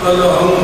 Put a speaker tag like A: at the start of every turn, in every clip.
A: والسلام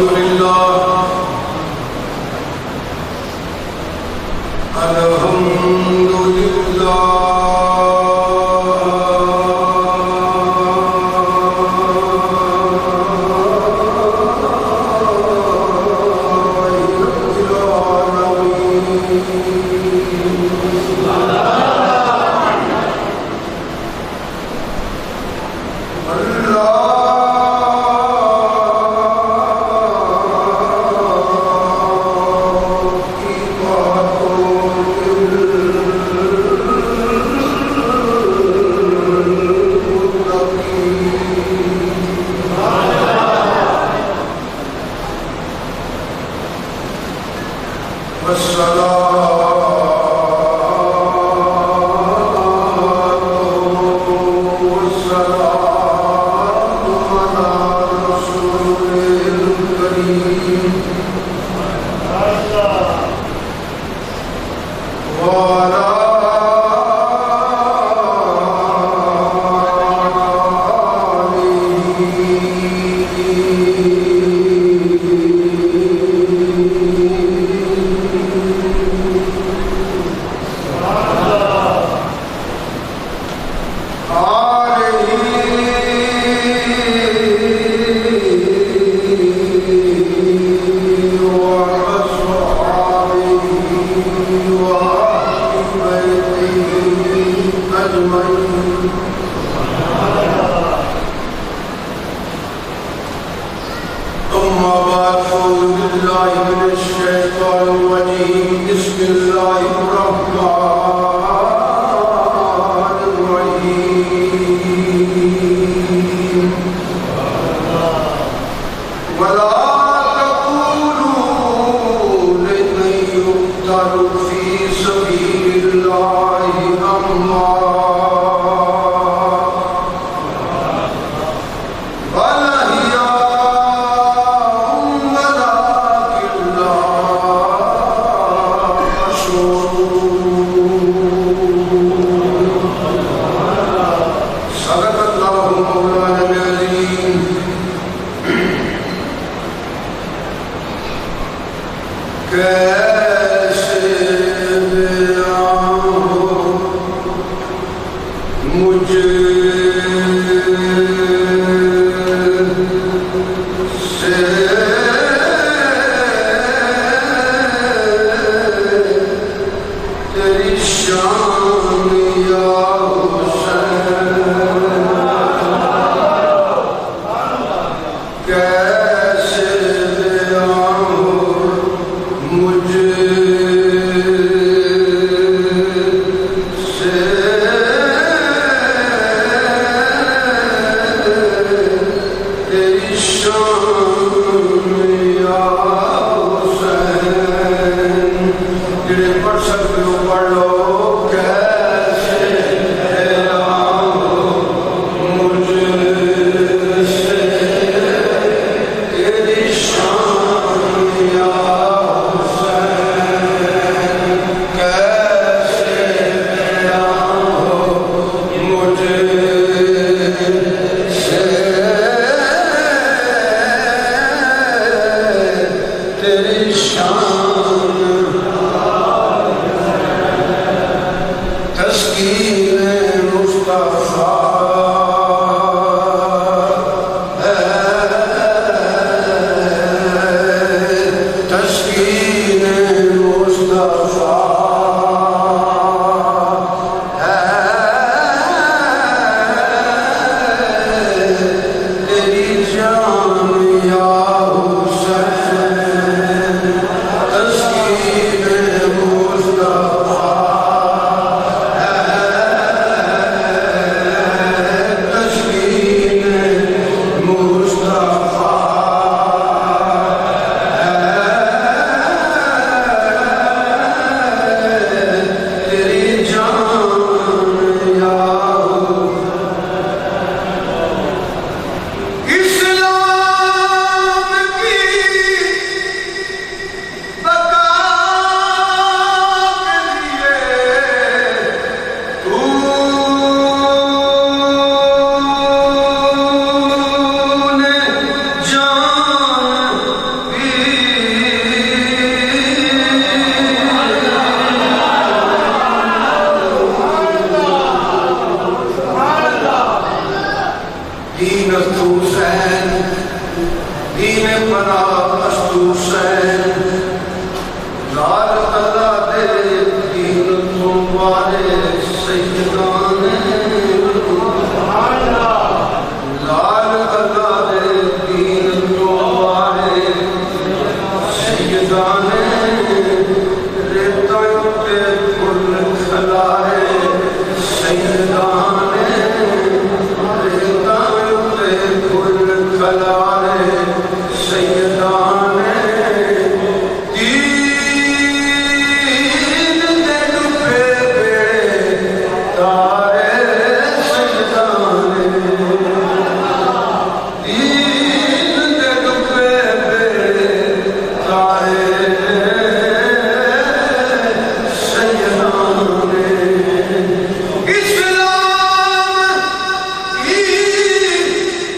A: دین حسین دین پناہ حسین لال اللہ دے دین تمہارے سیدان لال اللہ دے دین تمہارے سیدان ریتائیں کے کل کھلائے سیدان ریتائیں کے کل کھلائے سیدان دین دے ڈبے بیڑے تارے سیدان دین دے ڈبے بیڑے تارے سیدان اسلام کی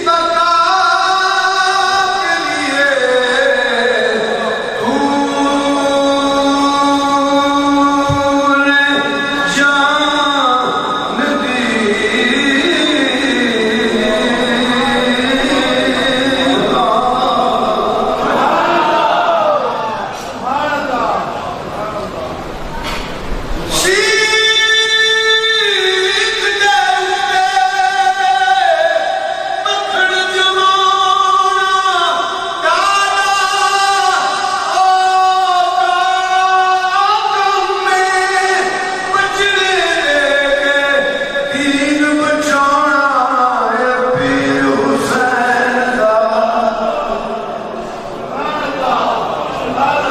A: بقا کے لیے تو نے جان دی سیکھ دے مکھن جمانا کالا کام میں بچنے دے کے دین بچانا ہے پیر حسین دا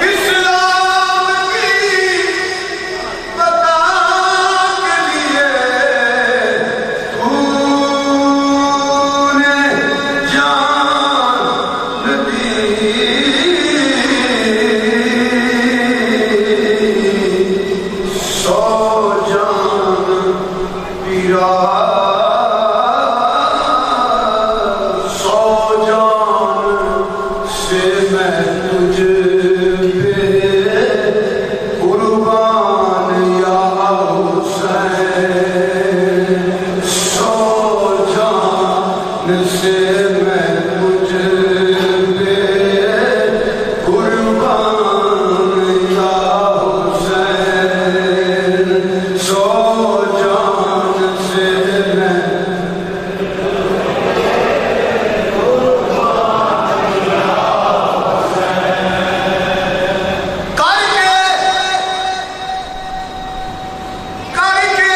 A: اسلام کی بقا کے لیے تو نے جان دی سو جان پیرا سو جان سے میں تجھ پہ قربان یا حسین سو جان سے میں تجھ پہ قربان یا حسین سو جان سے میں کر کے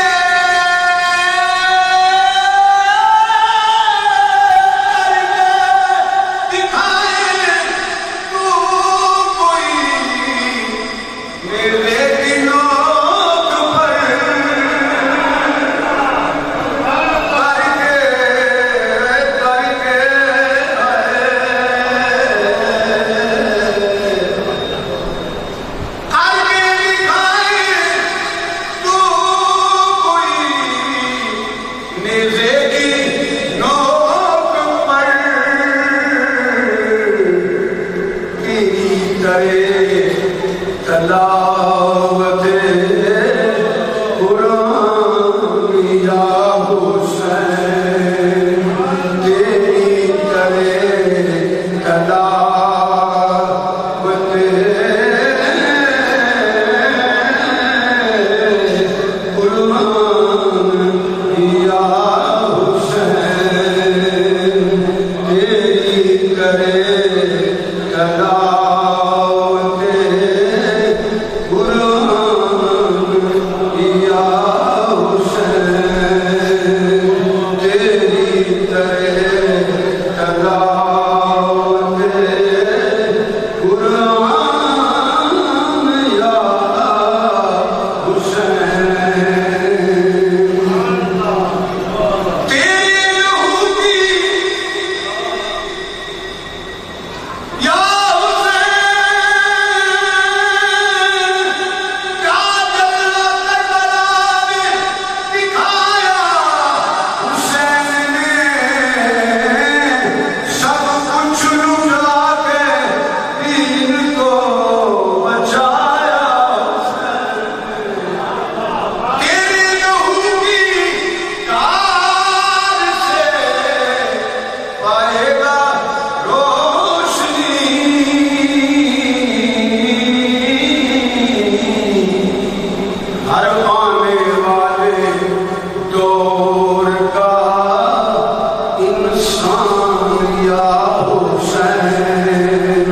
A: انسان یا حسین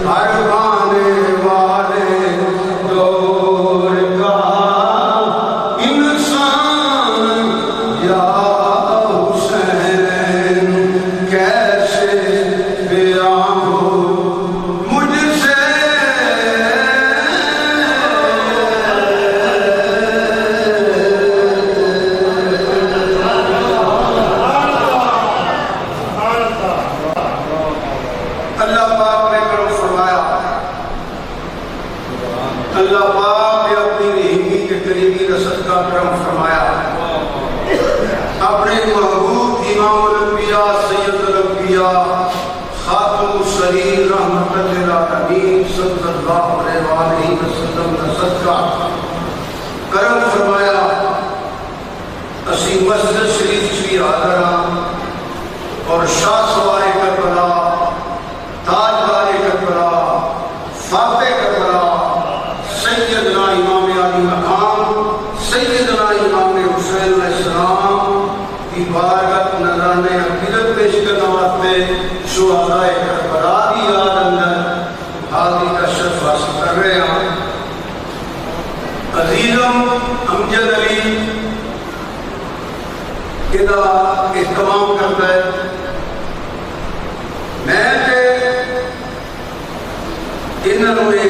A: ہر آنے والے دور کا انسان یا حسین کیسے بیان ہو مجھ سے اللہ پاک نے اپنی رحیمی کے قریبی رسد کا کرم فرمایا اپنے محبوب امام الانبیاء سید الانبیاء خاتم السلیم رحمت للعالمین صلی اللہ علیہ وآلہ وسلم رسد کا کرم فرمایا اسی مسجد شریف کی حاضر اور شاہ سوار کربلا تاجدار کربلا فاتح کربلا سیدنا امام علی مقام سیدنا امام حسین علیہ السلام کی بارگاہ نذرانے عقیدت پیش کرنے واسطے شہدائے کربلا کی یاد اندر حاضری کا شرف حاصل کر رہے ہیں عزیزم امجد علی کدا اہتمام کرتا ہے میں انہوں نے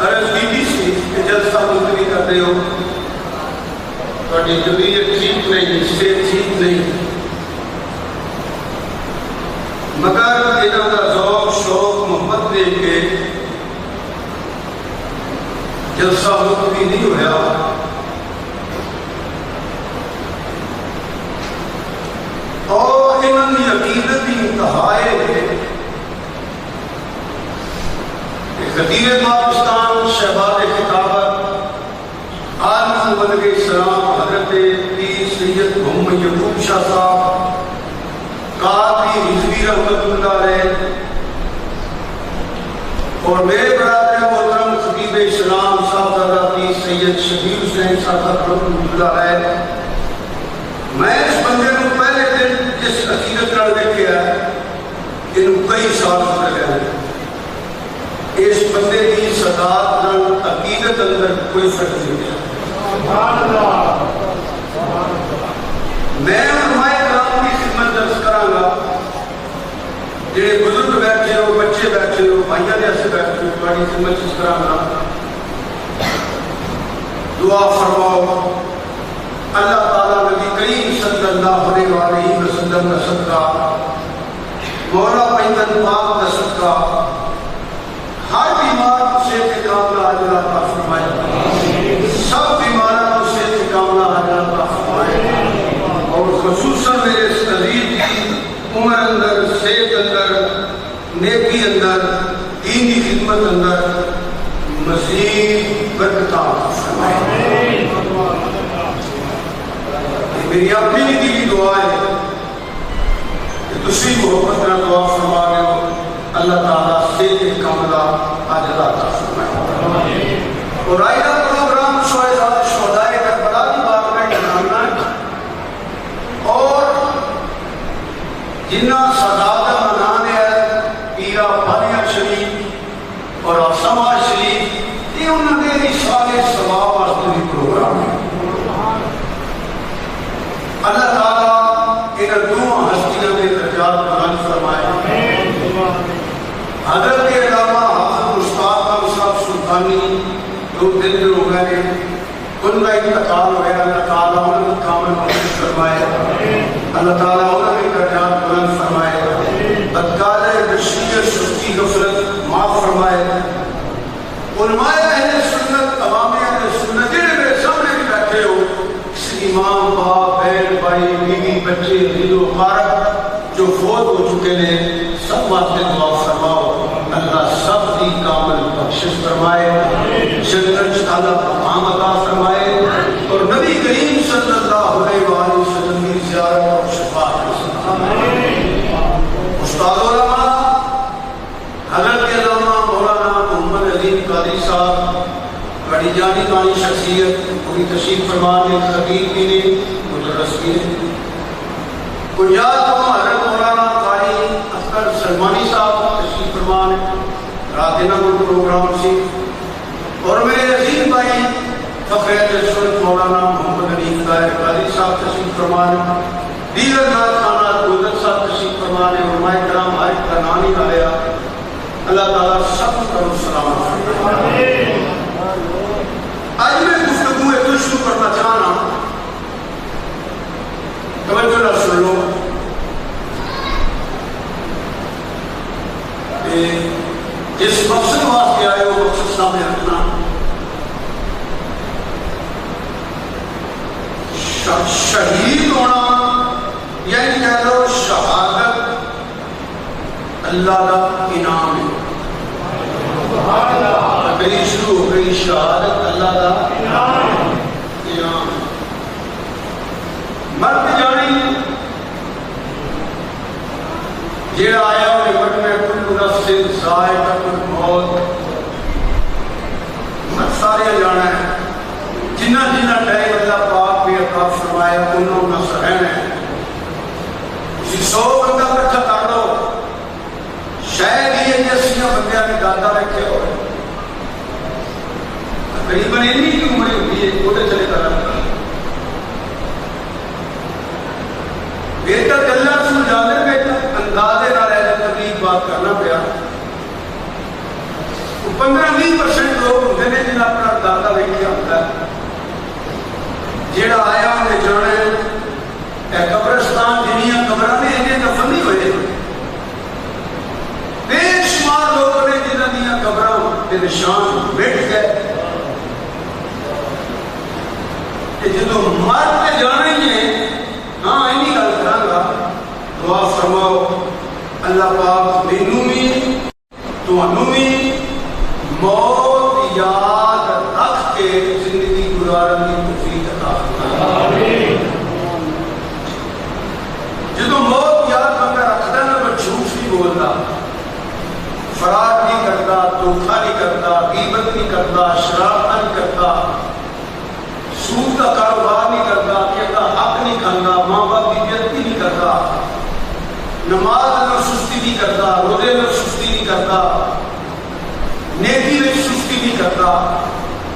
A: عرض کی سی کہ جلسہ ملتوی کرتے ہو تھوڑی طبیعت ٹھیک نہیں صحت ٹھیک نہیں مگر انہوں کا ذوق شوق محبت دیکھ کے جلسہ ملتوی نہیں ہوا اور انہوں نے عقیدت کی انتہائے خطیب پاکستان شہباز خطابت عالم محمد علیہ السلام حضرت پیر سید محمد یعقوب شاہ صاحب قاضی حزبی رحمت اللہ علیہ اور میرے برادر محترم خطیب اسلام صاحبزادہ پیر سید شبیر حسین صاحب رحمت اللہ علیہ میں اس بندے کو پہلے دن جس عقیدت نال دیکھا ہے انہوں کئی سال گزر گئے اس بندے کی صداقت نال عقیدت اندر کوئی فرق نہیں ہے میں علماء کرام کی خدمت درس کراں گا جڑے بزرگ بیٹھے ہو بچے بیٹھے ہو بھائیاں دے ایسے بیٹھے ہو تھوڑی خدمت کراں گا دعا فرماؤ اللہ تعالیٰ نبی کریم صلی اللہ علیہ وآلہ وسلم کا صدقہ مولا پیغمبر پاک کا صدقہ ہر بیمار کو صحت کاملہ اجر عطا فرمائے سب بیماروں کو صحت کاملہ اجر عطا فرمائے اور خصوصاً میرے اس عزیز کی عمر اندر صحت اندر نیکی اندر دین کی خدمت اندر مزید برکت عطا فرمائے میری اپنی دی دعا ہے کہ تسی محبت نہ دعا فرما رہے ہو اللہ تعالیٰ صحت کاملہ اجر عطا فرمائے اور آئیدہ پروگرام شہدائے کربلا کی بات میں جاننا ہے اور جنہ سزادہ منانے ہے پیرا بھانیہ شریف اور آسما شریف یہ انہوں نے اشارہ ثواب واسطے بھی پروگرام ہے اللہ تعالیٰ ان دو ہستیوں کے درجات بلند فرمائے حضرت علامہ حافظ مشتاق احمد صاحب سلطانی دو دن ہو گئے ان کا انتقال ہو گیا اللہ تعالیٰ انہوں نے کامل محفوظ فرمائے اللہ تعالیٰ انہوں نے درجات بلند فرمائے بدکار بشیر سستی غفلت معاف فرمائے علماء اہل سنت عوام اہل سنت جنہیں میرے سامنے بھی بیٹھے ہو امام باپ بہن بھائی بیوی بچے دل و مبارک جو فوت ہو چکے ہیں سب واسطے دعا فرماؤ اللہ سب کی کامل بخشش فرمائے جنت اللہ مقام عطا فرمائے اور نبی کریم صلی اللہ علیہ وآلہ وسلم کی زیارت اور شفاعت استاد علماء حضرت علامہ مولانا محمد عظیم قادری صاحب بڑی جانی مانی شخصیت پوری تشریف فرما نے خطیب بھی نے مدرس بھی نے کوئی یاد ہو حضرت انہوں کو پروگرام سی اور میرے عظیم بھائی فخر سنت مولانا محمد علی طاہر قادری صاحب تشریف فرما رہے ہیں، دیگر نات خانات گلدر صاحب تشریف فرما رہے ہیں، علماء کرام ہر ایک کا نام ہی آیا، اللہ تعالیٰ سب کو سلامت فرمائے۔ آج میں گفتگو ایک شروع کرنا چاہنا، توجہ نہ سن لو، جس مقصد واسطے آئے وہ مقصد سامنے رکھنا۔ شہید ہونا یعنی کہہ لو شہادت اللہ کا انعام ہے۔ میری شروع ہو گئی، شہادت اللہ کا انعام ہے۔ مرد جانی جیڑا آیا اور مرنے کل نفس ذائقۃ الموت، مر سارے جانا ہے، جنہ جنہ ٹائم اللہ پاک بھی عطا فرمایا انہوں نے سہنا ہے۔ اسی 100 بندہ اکٹھا کر لو، شاید یہ جیسیاں بندیاں نے دادا رکھے ہوئے تقریباً اتنی کی عمر ہوتی ہے، وہ چلے کرا بیٹا اللہ سمجھا دے، بیٹا اندازے نہ رہ جائے تبلیغ بات کرنا پیا۔ 15-20% لوگ ہوتے ہیں جنہیں اپنا دادا ویکھیا ہوتا ہے، جیڑا آیا انہیں جانا ہے قبرستان جنیاں قبراں نے انہیں دفن نہیں ہوئے، بے شمار لوگوں نے جنہاں دیاں قبراں کے نشان مٹ گئے، کہ جدوں مر کے جانا ہی ہے۔ ہاں اینی گل کراں گا، دعا فرماؤ اللہ پاک مینوں بھی تانوں بھی موت یاد رکھ کے زندگی گزارن کی توفیق عطا فرمائے۔ جدوں موت یاد بندہ رکھتا نا تو جھوٹ نہیں بولتا، فراڈ نہیں کرتا، دھوکا نہیں کرتا، غیبت نہیں کرتا، شراب نہیں کرتا، سود کا کاروبار نہیں کرتا، کہتا حق نہیں کھانا، ماں باپ کی بےعزتی نہیں کرتا، نماز میں سستی نہیں کرتا، روزے میں سستی نہیں کرتا، نیکی میں سستی نہیں کرتا۔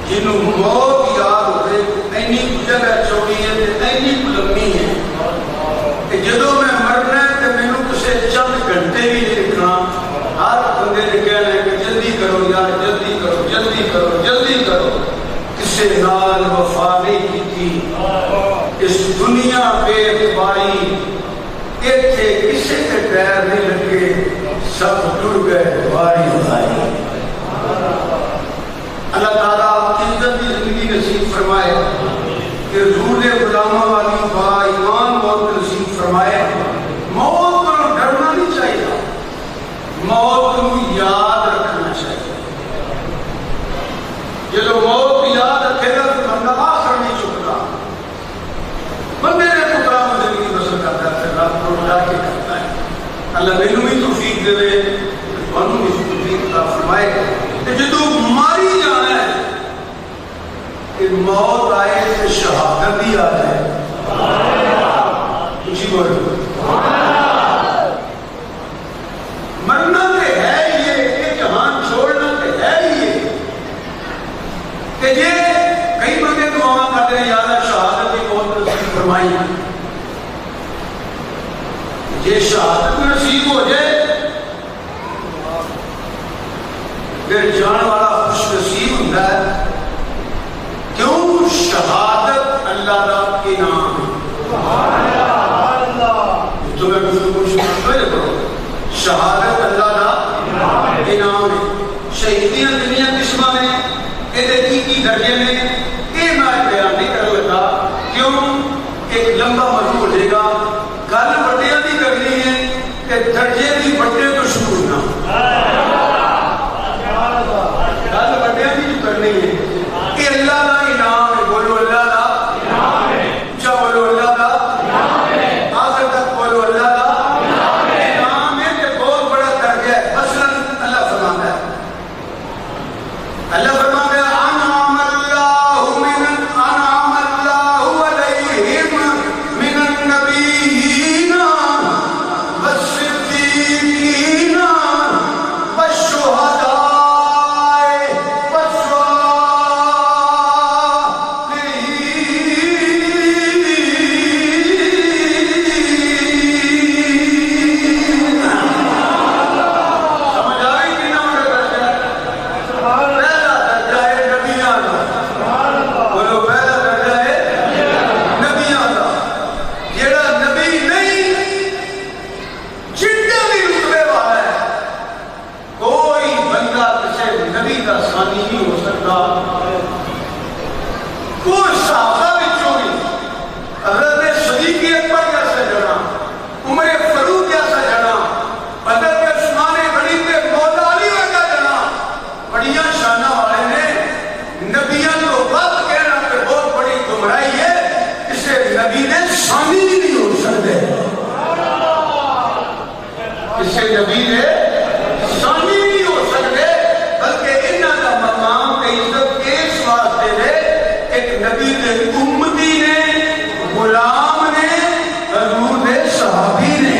A: جنہوں موت یاد ہوئے اینی جگہ چوڑی ہے، اینی لمبی ہے کہ جدوں میں مرنا ہے تو مینوں کسے چند گھنٹے بھی نہیں رکھنا، ہر بندے نے کہنا ہے کہ جلدی کرو یار، جلدی کرو، جلدی کرو، جلدی کرو۔ کسے نال وفا نہیں کی اس دنیا بے اعتباری، ایتھے کسے کے پیر نہیں لگے، سب ٹر گئے باری باری۔ اللہ تعالیٰ عزت کی زندگی نصیب فرمائے کہ حضور نے غلامہ والی با ایمان موت نصیب فرمائے۔ موت کو ڈرنا نہیں چاہیے، موت کو یاد رکھنا چاہیے۔ جب موت یاد رکھے گا تو بندہ آخر نہیں چکتا، بندے نے پترا میں زندگی بسر کرتا ہے، پھر رات کو اٹھا کے کرتا ہے۔ اللہ مینوں بھی توفیق دے، تانوں بھی توفیق عطا فرمائے کہ جدوں ماری جانا ہے کہ موت آئے تو شہادت بھی آ جائے۔ اچھی بولو، مرنا تو ہے یہ، جہان چھوڑنا تو ہے یہ کہ یہ کئی بندے دعا کرتے ہیں یا اللہ شہادت کی موت نصیب فرمائی۔ یہ شہادت نصیب ہو جائے پھر جان والا خوش نصیب ہوتا ہے، کیوں؟ شہادت اللہ کا انعام ہے۔ تو میں گفتگو شروع کرو، شہادت اللہ کا انعام ہے۔ شہیدیاں دنیا قسمہ میں کی درجے میں یہ میں بیان نہیں کر لگا، کیوں؟ ایک لمبا موضوع ہو جائے گا۔ گل بڑیاں دی کرنی ہے کہ درجے بھی بڑے تو شروع نہ، گل بڑیاں دی کرنی ہے کہ اللہ کا انعام ہے۔ بولو اللہ کا انعام ہے، اچھا بولو اللہ کا انعام ہے، آخر تک بولو اللہ کا انعام ہے۔ انعام ہے کہ بہت بڑا درجہ ہے۔ مثلا اللہ فرماتا ہے، اللہ فرماتا ہے من النبيين والصديقين کسی نبی نے ثانی نہیں ہو سکتے، بلکہ انہاں کا مقام تے عزت اس واسطے ہے ایک نبی دے امتی نے، غلام نے، حضور دے صحابی نے۔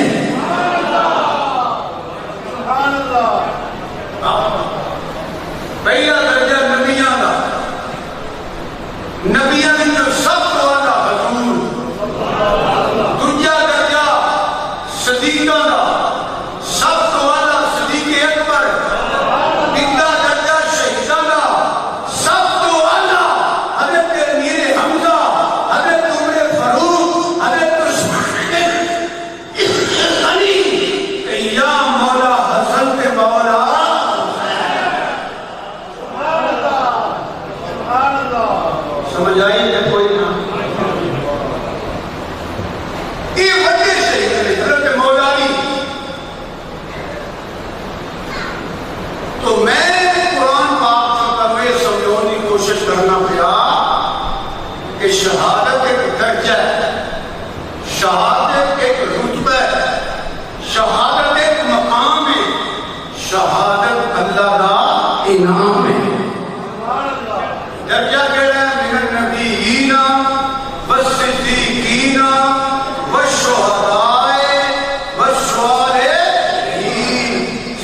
A: سبحان اللہ۔ پہلا درجہ نبیاں دا، نبیاں دی جو سب تو اعلیٰ حضور، دوجا درجہ صدیقاں دا، سب تو اعلیٰ صدیق اکبر، تیسرا درجہ شہیداں دا، سب تو اعلیٰ حضرت امیر حمزہ، حضرت عمر فاروق، حضرت علی، کہ یا مولا حسن کے مولا سمجھ آئی ہے کوئی نہ؟ یہ وجہ سے حضرت مولا علی۔ تو میں قرآن پاک کا میں سمجھانے کی کوشش کرنا پڑا کہ شہادت ایک درجہ ہے، شہادت ایک رتبہ ہے، شہادت ایک مقام ہے، شہادت اللہ کا انعام ہے۔ درجہ کہنا ہے من النبیین والصدیقین والشہداء والصالحین،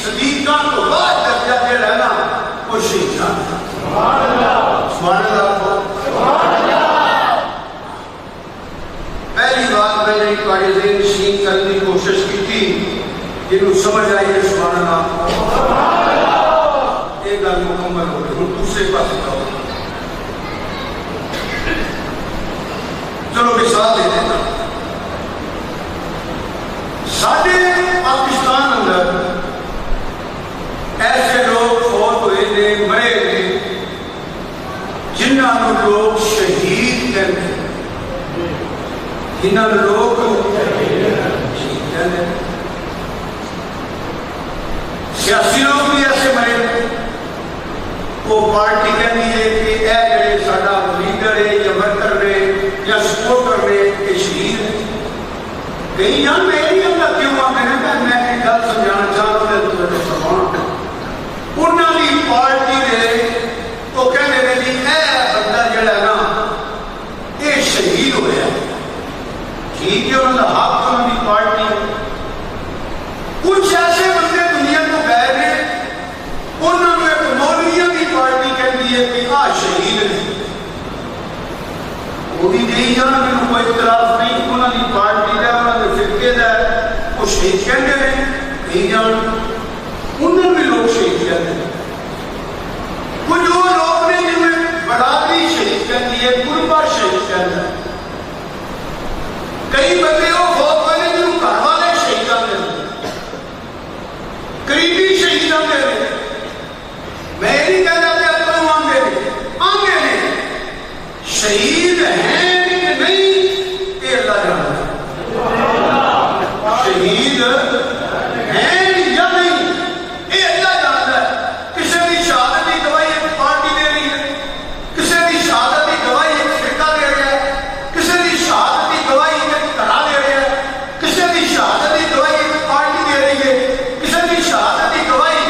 A: صدیقاں تو بعد درجہ کہنا ہے نا وہ شہیدان۔ سبحان اللہ، سبحان اللہ، سبحان اللہ۔ پہلی بات میں نے تمہارے ذہن نشین کرنے کی کوشش کی تھی، جنہوں سمجھ آئی ہے سبحان اللہ، سبحان اللہ۔ ایک گل مکمل ہو گئی، ہوں دوسرے پاس جاؤ۔ چلو مثال دے دیتا، ساڈے پاکستان اندر ایسے لوگ فوت ہوئے نے، مرے نے، جنہاں لوگ شہید کہتے ہیں، جنہاں لوگ شہید کہتے ہیں۔ سیاسی لوگ بھی ایسے مرے، وہ پارٹی کہنی ہے کہ اے جڑے ساڈا لیڈر ہے یا ورکر نے یا سپورٹر نے یہ شہید ہے۔ کہیں یہاں میری اللہ کیوں آتے ہیں کہ میں ایک گل سمجھانا چاہتا ہوں تو سمجھانا انہاں دی پارٹی نے تو کہنے نے جی اے بندہ جڑا ہے نا یہ شہید ہویا، ٹھیک ہے انہاں دا حق، انہاں دی پارٹی ہے۔ کچھ ایسے بندے دنیا کو گئے نے، انہوں نے ایک مولویوں کی پارٹی کہتی ہے کہ آ شہید نے، وہ بھی نہیں جانا، میرے کوئی اختلاف نہیں، انہوں نے پارٹی دا، انہوں نے فرقے دا، وہ شہید کہتے ہیں، نہیں جانا، انہوں نے لوگ شہید کہتے ہیں۔ کچھ وہ لوگ نے جنہیں برادری شہید کہتی ہے، قربہ شہید کہتا ہے۔ کئی بندے وہ فوت والے جنہوں گھر والے شہید آتے ہیں، قریبی شہید آتے ہیں۔ میں نہیں کہتا کہ اپنے آنگے نے شہید ہیں کہ نہیں یہ اللہ جانتا ہے، شہید ہیں یا نہیں یہ اللہ جانتا ہے۔ کسی بھی شہادت کی گواہی ایک پارٹی دے رہی ہے، کسی بھی شہادت کی گواہی ایک فرقہ دے رہا ہے، کسی بھی شہادت کی گواہی ایک طرح دے رہا ہے، کسی بھی شہادت کی گواہی ایک پارٹی دے رہی ہے، کسی بھی شہادت کی گواہی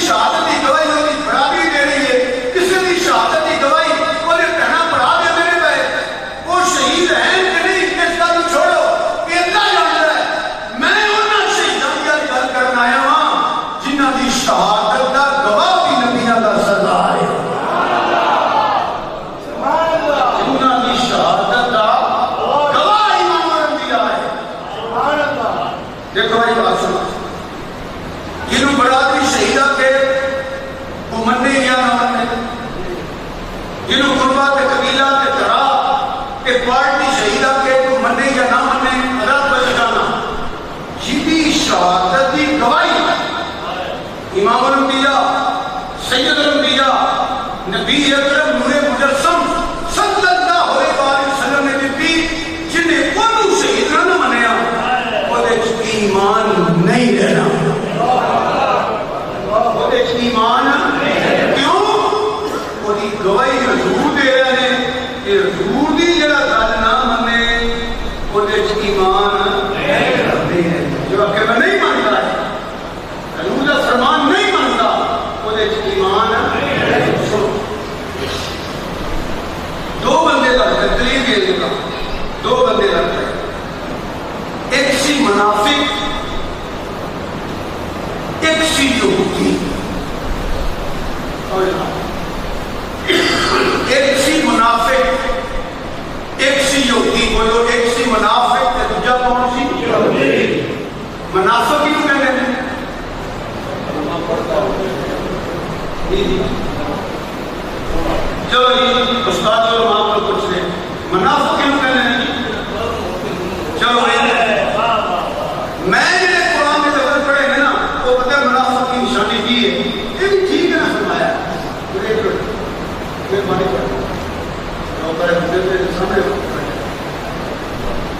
A: شہادت کی گواہی ہوگی برادری دے رہی ہے، کسی بھی شہادت کی گواہی وہ کہنا پڑا دے میرے بھائی وہ شہید ہیں کہ نہیں، اس کا تو چھوڑو کہ اللہ جانتا ہے۔ میں انہاں شہیداں کی گل کرنا آیا ہاں جنہاں دی شہادت دا گواہ بھی نبیاں دا سردار ہے، جنہاں دی شہادت دا گواہ امام الانبیاء ہے۔ دیکھو بھائی بات سنو، جنہوں برادری شہیدہ کے وہ مننے یا نہ مننے، جنہوں قربات قبیلہ کے طرح کہ پارٹی شہیدہ کے وہ مننے یا نہ مننے، عدالت بچ جانا، جیدی شہادت کی گواہی امام الانبیاء، سید الانبیاء، نبی اکرم نور مجسم صلی اللہ علیہ وسلم نے دیتی، جنہیں انہوں شہید نہ منیا وہ ایمان نہیں رہنا، ایمان کیوں؟ وہ گواہی حضور دے رہے ہیں کہ حضور دی جڑا گل نہ منے وہ ایمان کہ میں نہیں مانتا ہے حضور کا فرمان نہیں مانتا وہ ایمان دو بندے لگتے ہیں دلیل یہ دیتا دو بندے لگتے ہیں ایک سی منافق ایک سی یہودی ایک سی منافق ایک سی یہودی بولو ایک سی منافق تے دوجا کون سی یہودی منافق کیوں کہتے ہیں چلو جی استاد علماء کو پوچھ لیں منافق کیوں کہتے ہیں چلو میں جنہیں قرآن میں لفظ پڑھے ہیں نا وہ پتہ ہے منافق کی نشانی کی ہے یہ بھی ٹھیک ہے نا فرمایا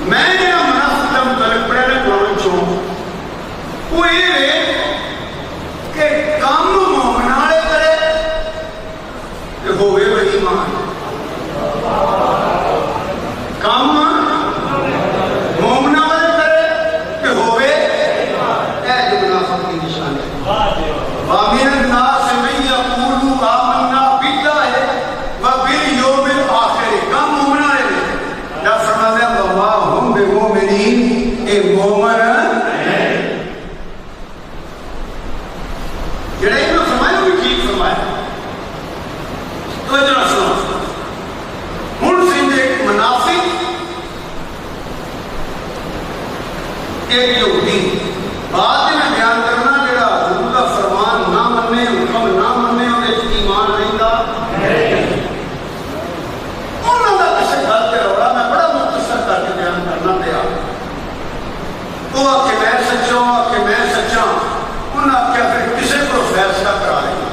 A: میں جنہیں منافق کا مطلب پڑھے نا قرآن چون وہ یہ ہے کہ کام مومن والے کرے کہ ہوئے وہ ایمان کام مومن والے کرے کہ ہوئے اے جو منافق کی نشان ہے وَمِنَ النَّاسِ مَن يَقُولُ آمَنَّا بِاللَّهِ وَبِالْيَوْمِ الْآخِرِ کام مومن والے ہیں یا فرماتے ہیں وَمَا هُمْ بِمُؤْمِنِينَ اے مومن جڑے انہوں فرمایا بھی ٹھیک فرمایا تو اتنا سنو ہن سندھ ایک منافق ایک یہودی بات میں بیان کرنا جڑا حضور کا فرمان نہ مننے حکم نہ مننے اور ایمان رہندا انہوں کا کسے گل تے روڑا میں بڑا مختصر کر کے بیان کرنا پیا وہ آ کے میں سچا ہوں آ کے میں سچا انہوں نے کیا پھر کسے کو فیصلہ کرا لیں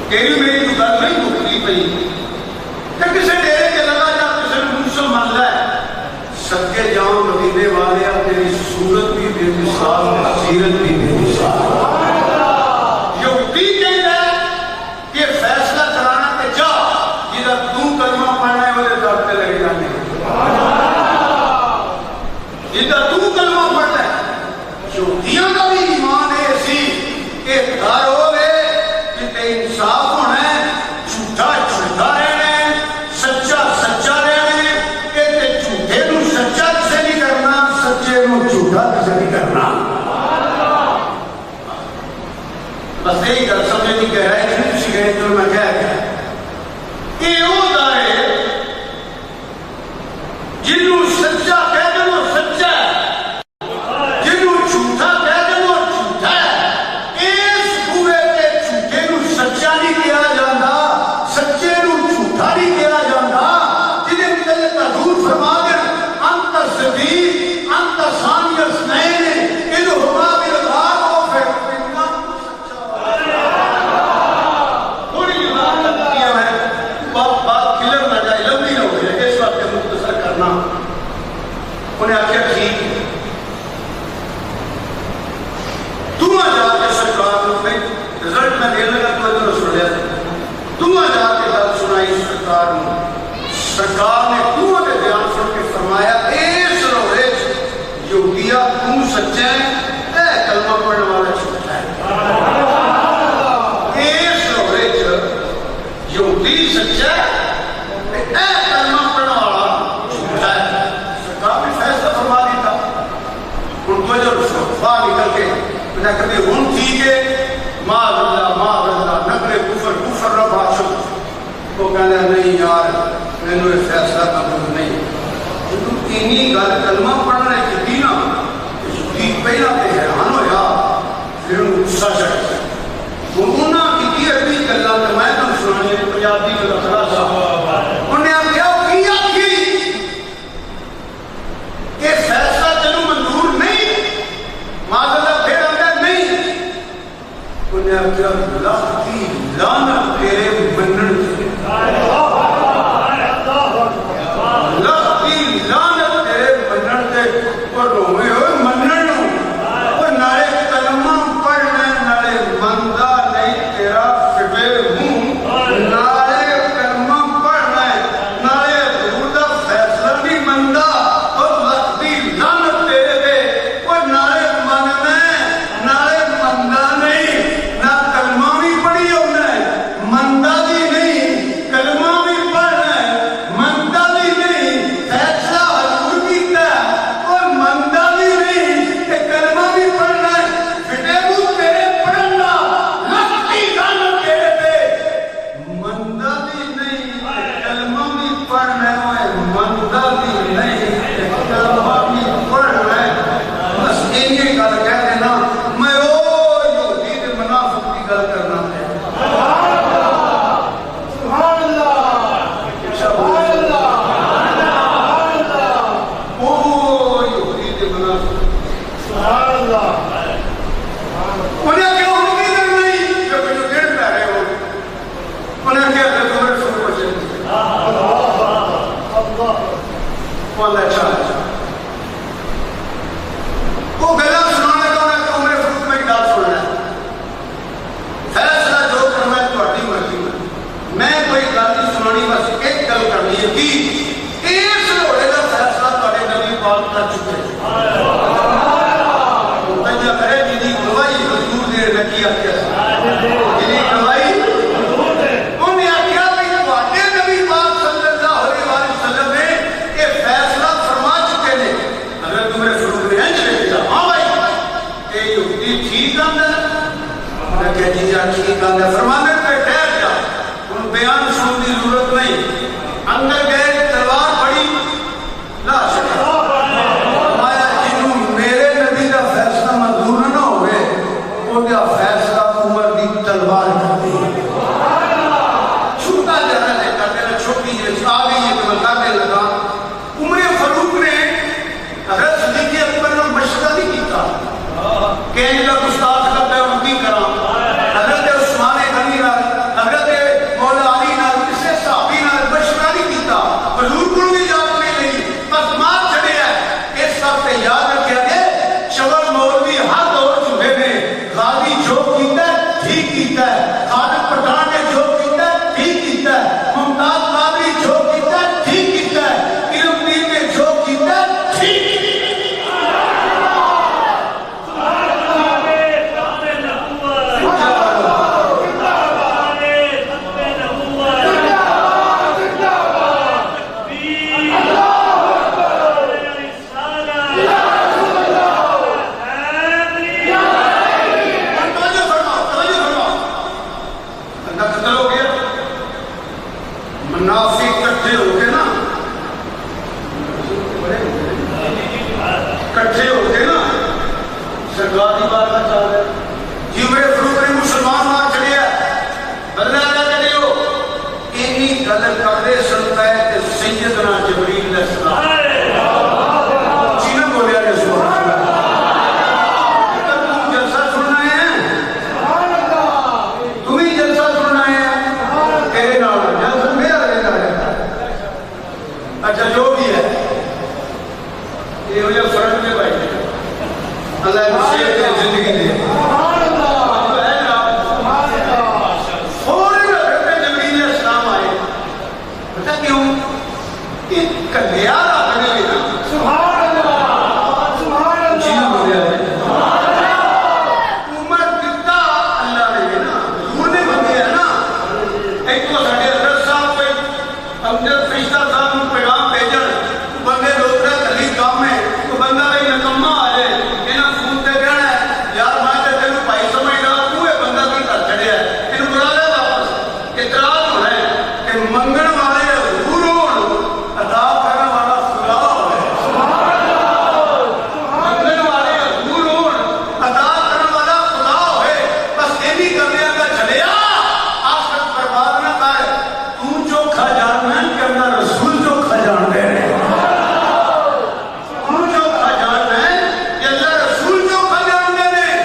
A: تیری میری تو گل نہیں مکتی پئی کہ کسے ڈیرے کے لگا جا کسے موسم مان لے صدقے جاؤں مدینے والے تیری صورت بھی بے مثال سیرت بھی بے مثال یہودی کہتا ہے کہ فیصلہ کرانا تے جا جدھر تو کلمہ پڑھنا ہے وہ در پہ لگے جانے جدھر تو کلمہ پڑھنا ہے یہودیاں کا بھی ایمان ہے ایسی کہ دار ہو گئے جتے انصاف ہونا ہے جھوٹا جھوٹا رہنا ہے سچا سچا رہنا ہے کہ جھوٹے نو سچا کسے نہیں کرنا سچے نو جھوٹا کسے نہیں کرنا بس یہی گل سمجھے نہیں کہہ رہا ہے کہ کسی گئے تو میں کہہ گیا یہ وہ دار ہے جنہوں سچا کہہ دے وہ سچا ہے انہیں آخیا ٹھیک تم آ جا کے سرکار رزلٹ میں دے لگا تو ادھر سن لیا تم آ جا کے گل سنائی سرکار سرکار نے تو دے بیان سن کے فرمایا اس روڑے یہودیا تم سچا ہے اے کلمہ پڑھنے والا جھوٹا ہے اس روڑے یہودی سچا ہے اے کلمہ پڑھنے والا جھوٹا ہے فیصلہ فرما دیتا ان کو جو باہر نکل کے میں کبھی ہن ٹھیک ہے معاذ اللہ نقل کفر کفر نہ باشو وہ کہنا نہیں یار میں نے فیصلہ قبول نہیں تو تینی گل کلمہ پڑھنے کی دی نا کہ پہلا تے حیران ہویا پھر انہوں غصہ چڑھ گیا انہوں نے کی عربی گلاں تے میں تم سنانی پنجابی گل خلاصہ انہیں آخیا کیا کہ فیصلہ تینوں منظور نہیں معاذ اللہ پھر آگے نہیں انہیں آخیا اللہ کی لعنت تیرے منن سے اللہ کی لعنت تیرے منن سے اور روئے ہوئے منن اور نارے کلمہ پڑھنے نارے مندہ نہیں تیرا فٹے ہوں نارے کلمہ پڑھنے نارے حضور دا فیصلہ نہیں مندہ اور لعنت تیرے دے اور نارے کی آکیا جنہیں کمائی انہیں آکیا بھی واقعی نبی پاک صلی اللہ علیہ وسلم نے یہ فیصلہ فرما چکے نے اگر تمہیں فروغ نے انج لے دیا ہاں بھائی کہ یہودی ٹھیک آندہ انہیں کہہ جی جا ٹھیک آندہ فرمانے پہ ٹھہر جا ان بیان سن دی ضرورت نہیں اندر گئے تلوار پڑی لا شکر فرمایا جنہوں میرے نبی کا فیصلہ منظور نہ ہوئے وہ دیا فیصلہ عمر دی تلوار کر دی چھوٹا جانا ہے کرتے ہیں چھوٹی جیس آگئی ہے کہ بتانے لگا عمر فاروق نے حضرت صدیق اکبر نے مشورہ نہیں کیتا کہ ان کا گستاخ کا پیغام نہیں کرا حضرت عثمان غنی حضرت مولا علی نے کسی صحابی نے مشورہ نہیں کیتا حضور کو بھی یاد نہیں لئی بس مار چڑھے ہے اس وقت یاد رکھا گیا شغل مولوی ہر دور چکے نے غازی جو کیتا ہے ٹھیک کیتا ہے خالد پٹھان نے جو کیتا ہے ٹھیک کیتا ہے ممتاز قادری جو کیتا ہے ٹھیک کیتا ہے علم دین نے جو کیتا ہے ٹھیک منافق کٹھے ہو کے نا کٹھے ہو کے نا سرکار کی بات کا چاہ رہے جی میرے فروغ نے مسلمان مار چڑھے بدلہ کیا چڑھے ہو انہی غلط کردے سنتا ہے کہ سیدنا جبریل علیہ السلام جینا بولے آگے سبحان اللہ تم جلسہ سننا ہے تمہیں جلسہ سننا ہے تیرے نام جلسہ میرا لینا ہے اچھا جو بھی ہے یہ وجہ فرق میں بھائی اللہ مسیح کے زندگی دے فوراً حضرت جبریل علیہ السلام آئے پتہ کیوں کہ کلیار آنے لگے نا سبحان اللہ سبحان اللہ جی بولے آئے عمر کتا اللہ نے نا حضور نے بندے ہے نا ایک تو ساڑھے حضرت صاحب پہ امجد فرشتہ صاحب نے پیغام بھیجن بندے دوسرے تلی کام میں تو بندہ بھائی نکمہ آ جائے انہاں فون تے کہنا ہے یار میں تے تینوں بھائی سمجھنا تو یہ بندہ کی کر چڑھیا ہے انہوں بلا لے واپس اعتراض ہونا ہے کہ منگن والے حضور ہون عطا کرنے والا خدا ہوئے منگن والے حضور ہون عطا کرنے والا خدا ہوئے بس یہ بھی کرنے کا چلیا آخرت برباد نہ کر تو جو کھا جاننا ہے کرنا رسول جو کھا جان دے رہے تو جو کھا جاننا ہے کہ اللہ رسول جو کھا جان دے رہے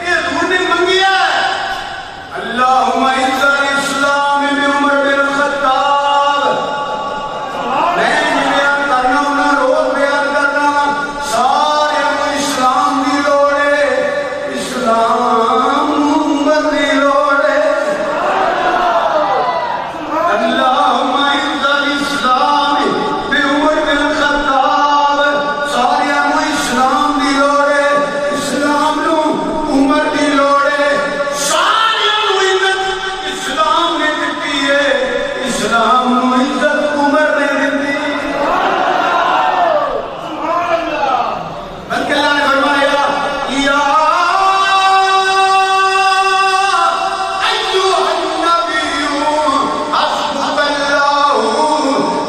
A: یہ حضور نے منگیا ہے اللہم اعز الاسلام بعمر بن الخطاب میں بیان کرنا انہاں روز بیان کرنا سارے اسلام دی لوڑے اسلام عمر دی لوڑے اللہم اعز الاسلام بعمر بن الخطاب سارے اسلام دی لوڑے اسلام نو عمر دی لوڑے سارے عزت اسلام نے دیتی ہے اسلام نو عزت عمر نے دیتی بلکہ اللہ نے فرمایا یا ایوہ النبی حسبک اللہ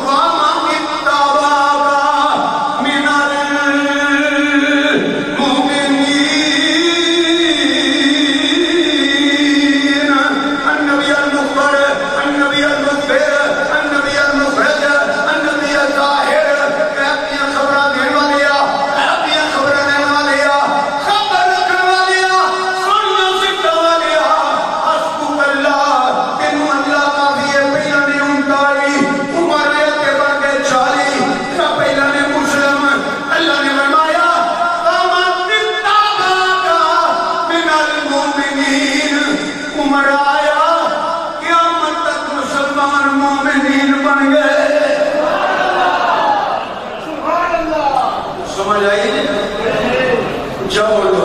A: ومن اتبعک من المؤمنین النبی المخبر النبی المخبر النبی المخرج النبی الظاہر اپنی خبریں دینے والیا اپنی خبریں دینے والیا خبر رکھنے والیا سننا سکھنے والیا حسبک اللہ تینوں اللہ کافی ہے پہلا نے 39 عمر نے کے بعد 40 کا پہلا نے مسلم اللہ نے فرمایا ومن اتبعک من المؤمنین عمر آیا قیامت تک مسلمان مومنین بن گئے سمجھ آئی نہیں؟ اچھا بولو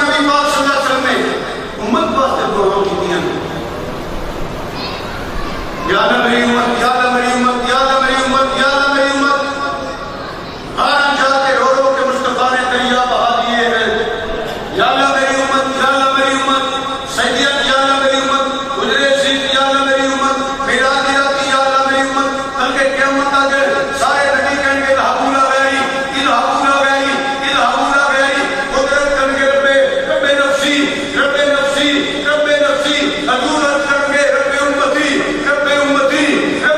A: نبی پاک صلی اللہ علیہ وسلم نے امت واسطے دعا کی دیا یا اللہ میری امت یا اللہ میری امت یا اللہ میری امت یا اللہ میری امت ہاں جا کے رو رو کے مصطفیٰ نے دریا بہا دیے ہیں یا اللہ میری امت یا اللہ میری امت سیدیت یا اللہ میری امت اجرے سید یا اللہ میری امت میرا دیراتی یا اللہ میری امت کل کے قیامت آ جائے سارے نبی کہیں گے الحبو لا غیری الحبو لا غیری الحبو لا غیری قدرت کریں گے رب نفسی رب نفسی رب نفسی حضور عرض کریں گے رب امتی رب امتی رب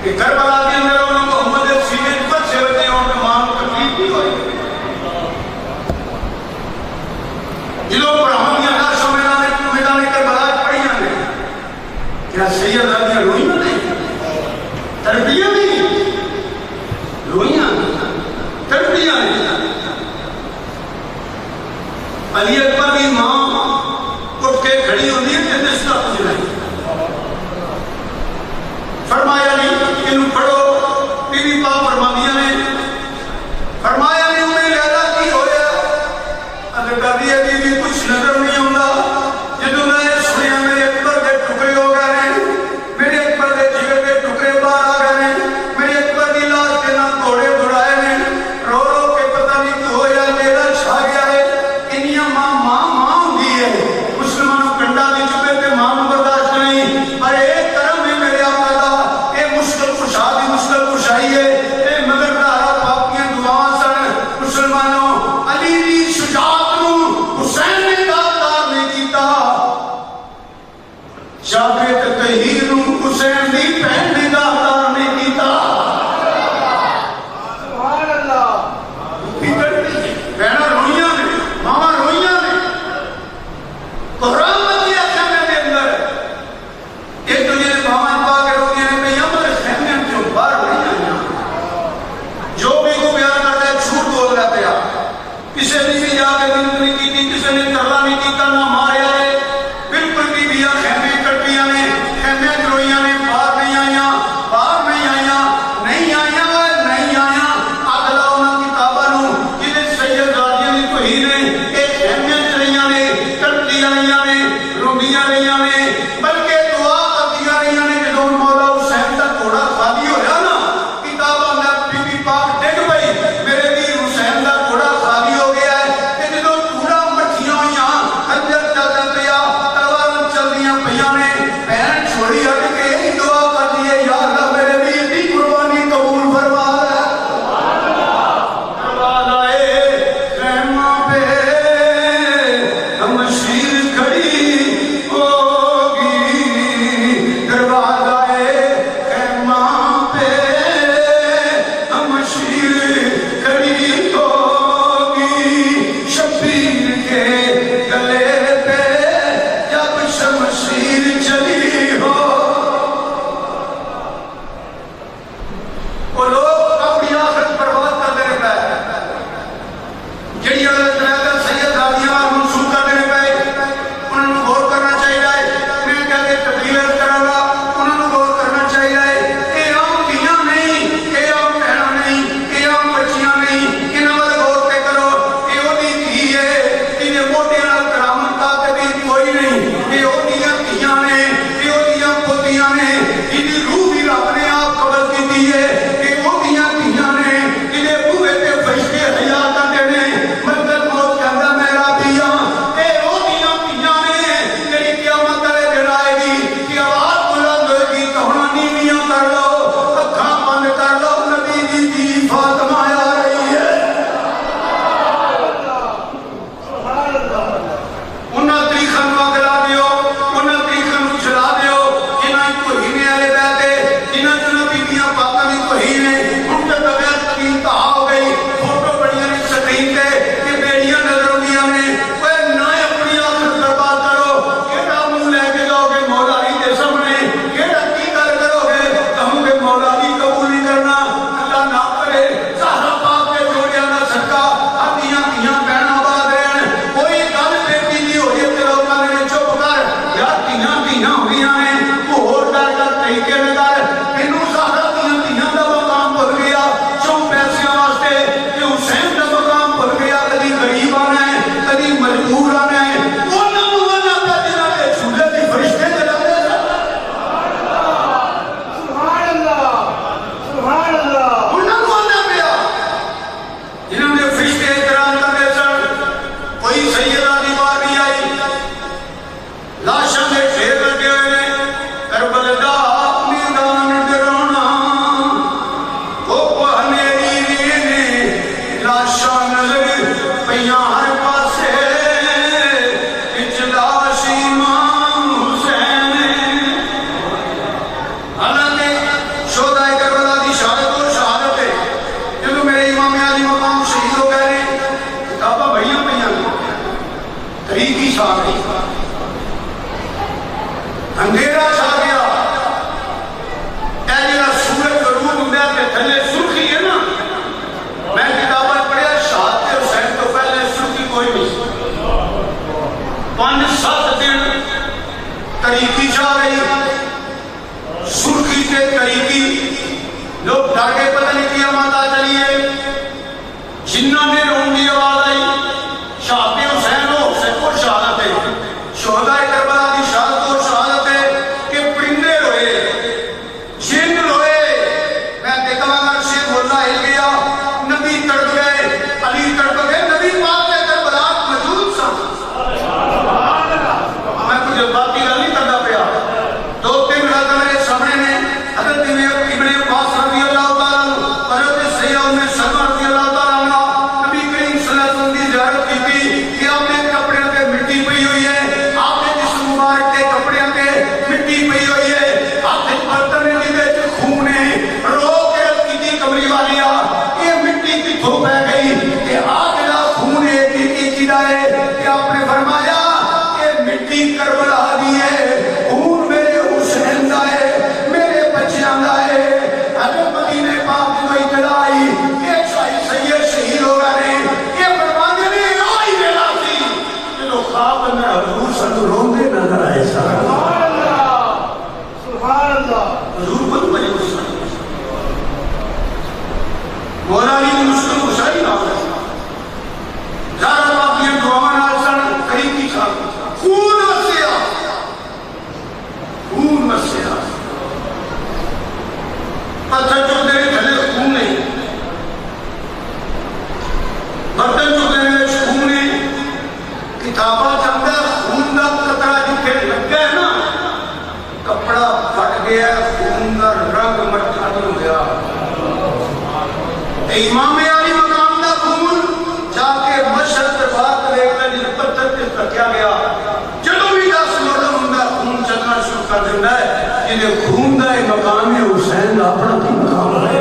A: کہ کربلا کے اندر انہوں محمد سینے پر سے ہوتے ہیں اور ماں کو تکلیف بھی ہوئی جنہوں پر ہم یہ ناشو میدان کربلا پڑھی ہیں کیا سید آدھیاں روئیاں نہیں تربیہ نہیں روئیاں تربیہ نہیں علی اکبر کی ماں اٹھ کے کھڑی ہوتی ہے کہ جس کا کچھ نہیں فرمایا نہیں انہوں پڑھو بی بی پاک فرماندیاں نے فرمایا نہیں انہیں لیلہ کی ہویا اگر کہتی ہے بی بی کچھ نظر نہیں ہوتا جدوں میں سنیا میرے اکبر کے ٹکڑے ہو گئے ہیں میرے اکبر کے جگر کے ٹکڑے باہر آ گئے ہیں میرے اکبر کی لاش کے نہ گھوڑے دڑائے ہیں رو رو کے پتہ نہیں کہ ہویا میرا چھا گیا ہے انیاں ماں ہوندی ہے مسلمانوں کنڈا دی چپے تے ماں برداشت نہیں پر ایک کرم ہے میرے آقا دا اے مشکل کشا دی مشکل کشائی ہے اے مگر پتھر چکتے ہیں تھلے خون نہیں، برتن چکتے ہیں خون نہیں، کتاباں چاہتا ہے خون کا قطرہ جتنے لگ گیا ہے نا، کپڑا پھٹ گیا، خون کا رنگ مٹھا نہیں ہو گیا۔ امام علی مقام کا خون جا کے مشرق سے بات لے کر جس پتھر پہ رکھا گیا، جدوں بھی 10 مردم ہوندا خون چلنا شروع کر دیتا ہے، جنہیں خون کا مقام حسین کا اپنا کی مقام ہے۔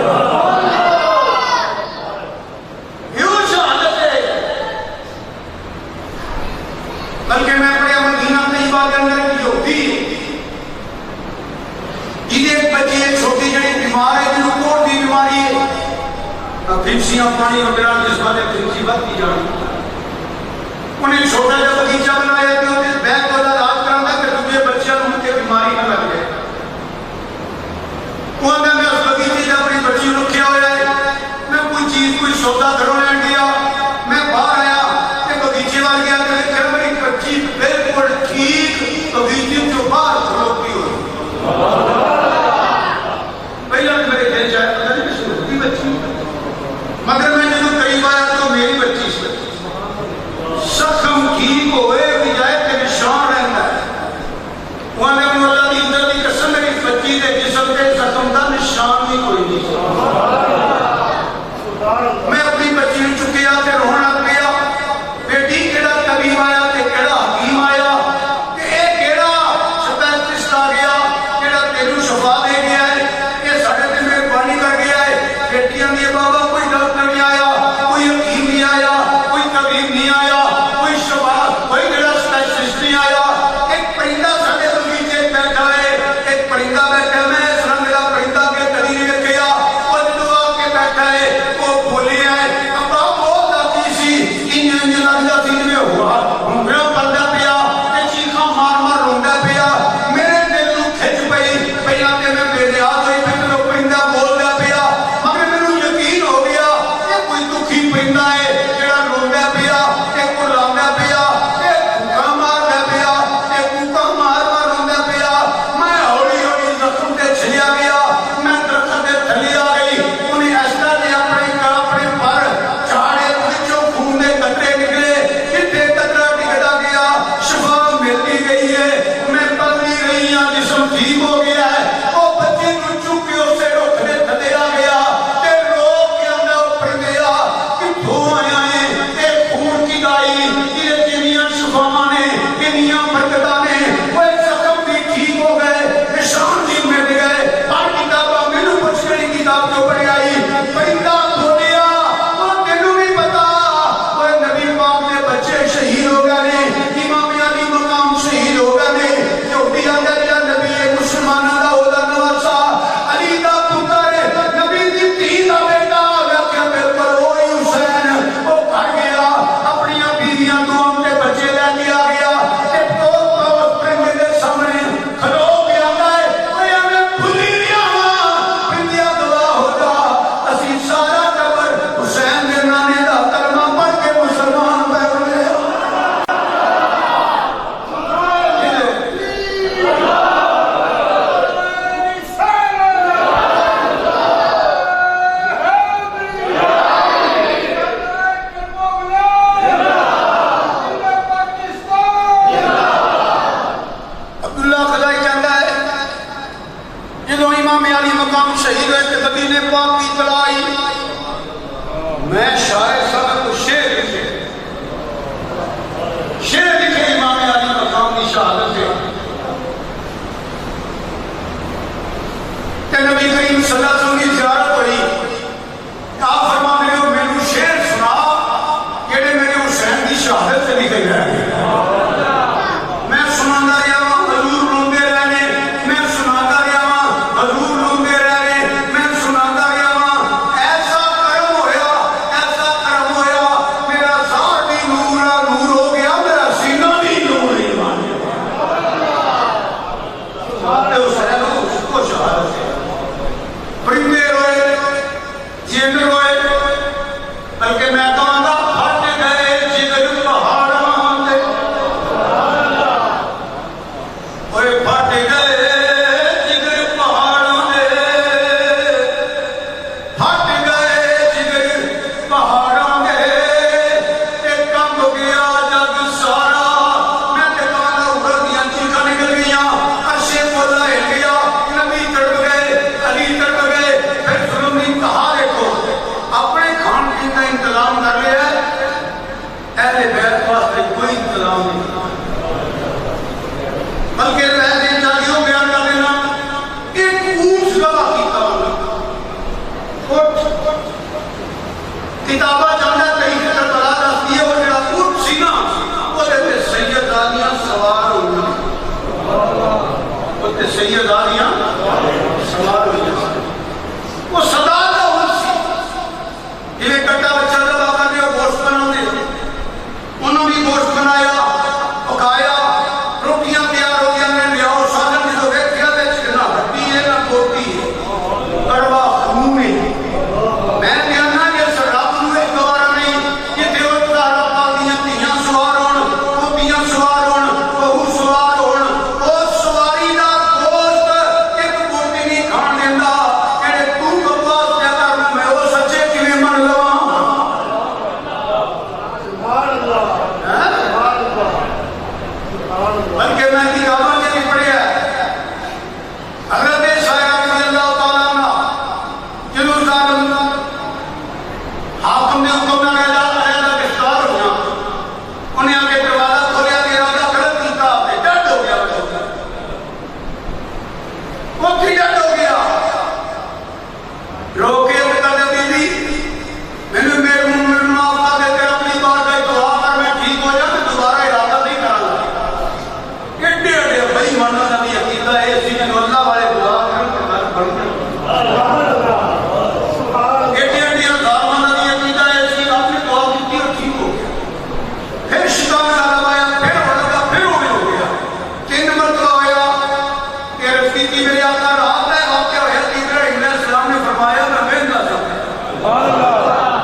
A: یہ شہادت ہے۔ بلکہ میں پڑھیا مدینہ طیبہ کے اندر کی یہودی جنہیں ایک بچی ہے چھوٹی جڑی بیمار ہے، جنہوں کوڑ دی بیماری ہے، پھنسیاں پانی وغیرہ جس والے پھنسی بات کی جانی، انہیں چھوٹا جا بغیچہ بنایا کہ انہیں بیت والا علاج کرنا کہ تجھے بچیاں ان کے بیماری نہ لگ گئے۔ وہ اندر میں اس بغیچے جا اپنی بچی رکھیا ہوا ہے، میں کوئی چیز کوئی سودا گھروں لین گیا، میں باہر آیا کہ بغیچے والی گیا کہ دیکھا میری بچی بالکل ٹھیک بغیچے جو باہر کھلوتی ہوئی۔ پہلے میرے دل چاہے پتہ نہیں کسی ہوتی بچی، مگر میں جب قریب آیا تو میری بچی سے زخم ٹھیک ہوئے بجائے کہ نشان رہتا ہے۔ وہاں نے مولا دی اندر دی قسم میری بچی دے جسم کے زخم دا نشان بھی کوئی نہیں۔ میں اپنی بچی نے چکیا تے رونا لگ گیا، بیٹی کیڑا طبیب آیا تے کیڑا حکیم آیا تے اے کیڑا سپیشلسٹ آ گیا کیڑا تینوں شفا دے گیا ہے، یہ ساڈے تے مہربانی کر گیا ہے۔ بیٹیاں دی بابا کوئی ڈاکٹر نہیں آیا، کوئی حکیم نہیں آیا، کوئی طبیب نہیں آیا، کوئی شفا کوئی کیڑا سپیشلسٹ نہیں آیا۔ ایک پرندہ ساڈے بغیچے بیٹھا ہے، ایک پرندہ بیٹھا ہے، میں اس رنگ دا پرندہ کے کدی نہیں ویکھیا، وہ جدوں آ کے بیٹھا ہے وہ بولیا ہے، ابا بہت آتی سی انج لگدا سی جویں ہوا ہنگرا پلدا پیا تے چیخاں مار مار روندا پیا، میرے دل نوں کھچ پئی، پہلا تے میں بے نیاز ہوئی پھر جدوں پرندہ بولدا پیا مگر مینوں یقین ہو گیا کہ کوئی دکھی پرندہ ہے جڑا روندا پیا تے کلاندا پیا تے بھوکا ماردا پیا تے بھوکا مار مار روندا پیا۔ میں ہولی ہولی زخم تے چھلیا گیا، میں درخت دے تھلے آ گئی، انہیں اس طرح دے اپنے پر چاڑے وچوں خون دے قطرے نکلے، جتھے قطرہ ڈگدا گیا شفا ملتی گئی ہے، میں پلتی رہی ہاں، جسم ٹھیک ہو گیا ہے۔ وہ بچے کو چک کے اسے رکھ دے تھلے آ گیا تے رو کے اندر اوپر گیا کہ دھو آیا ہے تے خون کی دائی یہ کنیاں شفاواں نے کنیاں برکتاں نے، وہ زخم بھی ٹھیک ہو گئے، نشان بھی مٹ گئے۔ ہر کتاباں مینوں پوچھ کے کتاب جو پڑھی آئی پرندہ بولیا، وہ تینوں بھی پتا وہ نبی پاک کے بچے شہید ہو گئے نے، امام علی مقام شہید ہو گئے نے، یہودی آندا جا نبی مسلماناں دا او دا نواسا علی دا پتر نبی دی دھی دا بیٹا آگیا بالکل وہی حسین، وہ گھر گیا اپنی بیویاں تو اپنے بچے لے کے آ گیا تے پوت پرندے دے سامنے کھلو کے آندا ہے اوے میں بھلی نہیں آواں پرندیا گواہ ہو جا اسی سارا ٹبر حسین دے نانے دا کلمہ پڑھ کے مسلمان بن گئے۔ عبداللہ خزائی کہتا ہے جدوں امام علی مقام شہید ہوئے تے مدینے پاک کی اطلاع آئی، میں شاعر صاحب کو شعر لکھے امام علی مقام کی شہادت سے تے نبی کریم صلی اللہ علیہ وسلم کی زیارت ہوئی، آپ فرمانے ہو میرے شعر سنا جڑے میرے حسین کی شہادت سے لکھے گئے۔ میں سنانا رہا ہوں حضور روندے رہنے، میں سنانا رہا ہوں حضور روندے رہنے، میں سنانا رہا ہوں ایسا کرم ہویا میرا ذات بھی نور ہو گیا، میرا سینہ بھی نور ہی بن گیا۔ حسین اس کو شہادت سے کتابہ چاہتا ہے تاریخ کربلا دستی ہے وہ جڑا اونٹ سی نا وہ تے سیدانیاں سوار ہوئی وہ تے سیدانیاں سوار ہوئی وہ صدا دا اونٹ سی جویں کٹا بچہ دا بابا نے گوشت بنا دے انہوں بھی گوشت بنایا پکایا روٹیاں تیار ہو گیا میں لیاؤ سالن جو ویکھیا تے نہ ہڈی ہے نہ بوٹی ہے کڑوا خون ہے میں کہنا کہ سراب نو ایک دوبارہ نہیں کہ دیو تارا پالیاں تیاں سوار ہون پوتیاں سوار ہون بہو سوار ہون او سواری دا گوشت ایک بوٹی نہیں کھان دیندا کہ تو بکواس کیا کر میں وہ سچے کیویں من لواں بلکہ میں کتابوں میں بھی پڑھیا ہے حضرت عیسیٰ رضی اللہ تعالیٰ عنہ جنہوں ظالم حاکم نے حکم نہ علیحدہ گرفتار ہو گیا انہیں آگے دروازہ کھولیا کہ ارادہ غلط کیتا ہے ڈٹ ہو گیا وہ تھی ڈٹ ہو گیا رو کے کہتے دیدی میرے منہ معاف کر دے تیرا اپنی بار گئی دعا کر میں ٹھیک ہو جاؤں میں دوبارہ ارادہ نہیں کرا گا ایڈے ایڈے بھائی مانا نبی عقیدہ ہے اسی میں اللہ والے دعا کریں کہ گھر بن گئے ایڈے ایڈے ہزار مانا نبی عقیدہ ہے اسی آپ نے دعا کی اور ٹھیک ہو گیا پھر شیطان کا روایا پھر ہو لگا پھر ہو گیا 3 مرتبہ ہویا کہ رفیقی میرے آقا رات ہے واقعہ ہویا کہ ابراہیم علیہ السلام نے فرمایا میں بہن نہ سکتا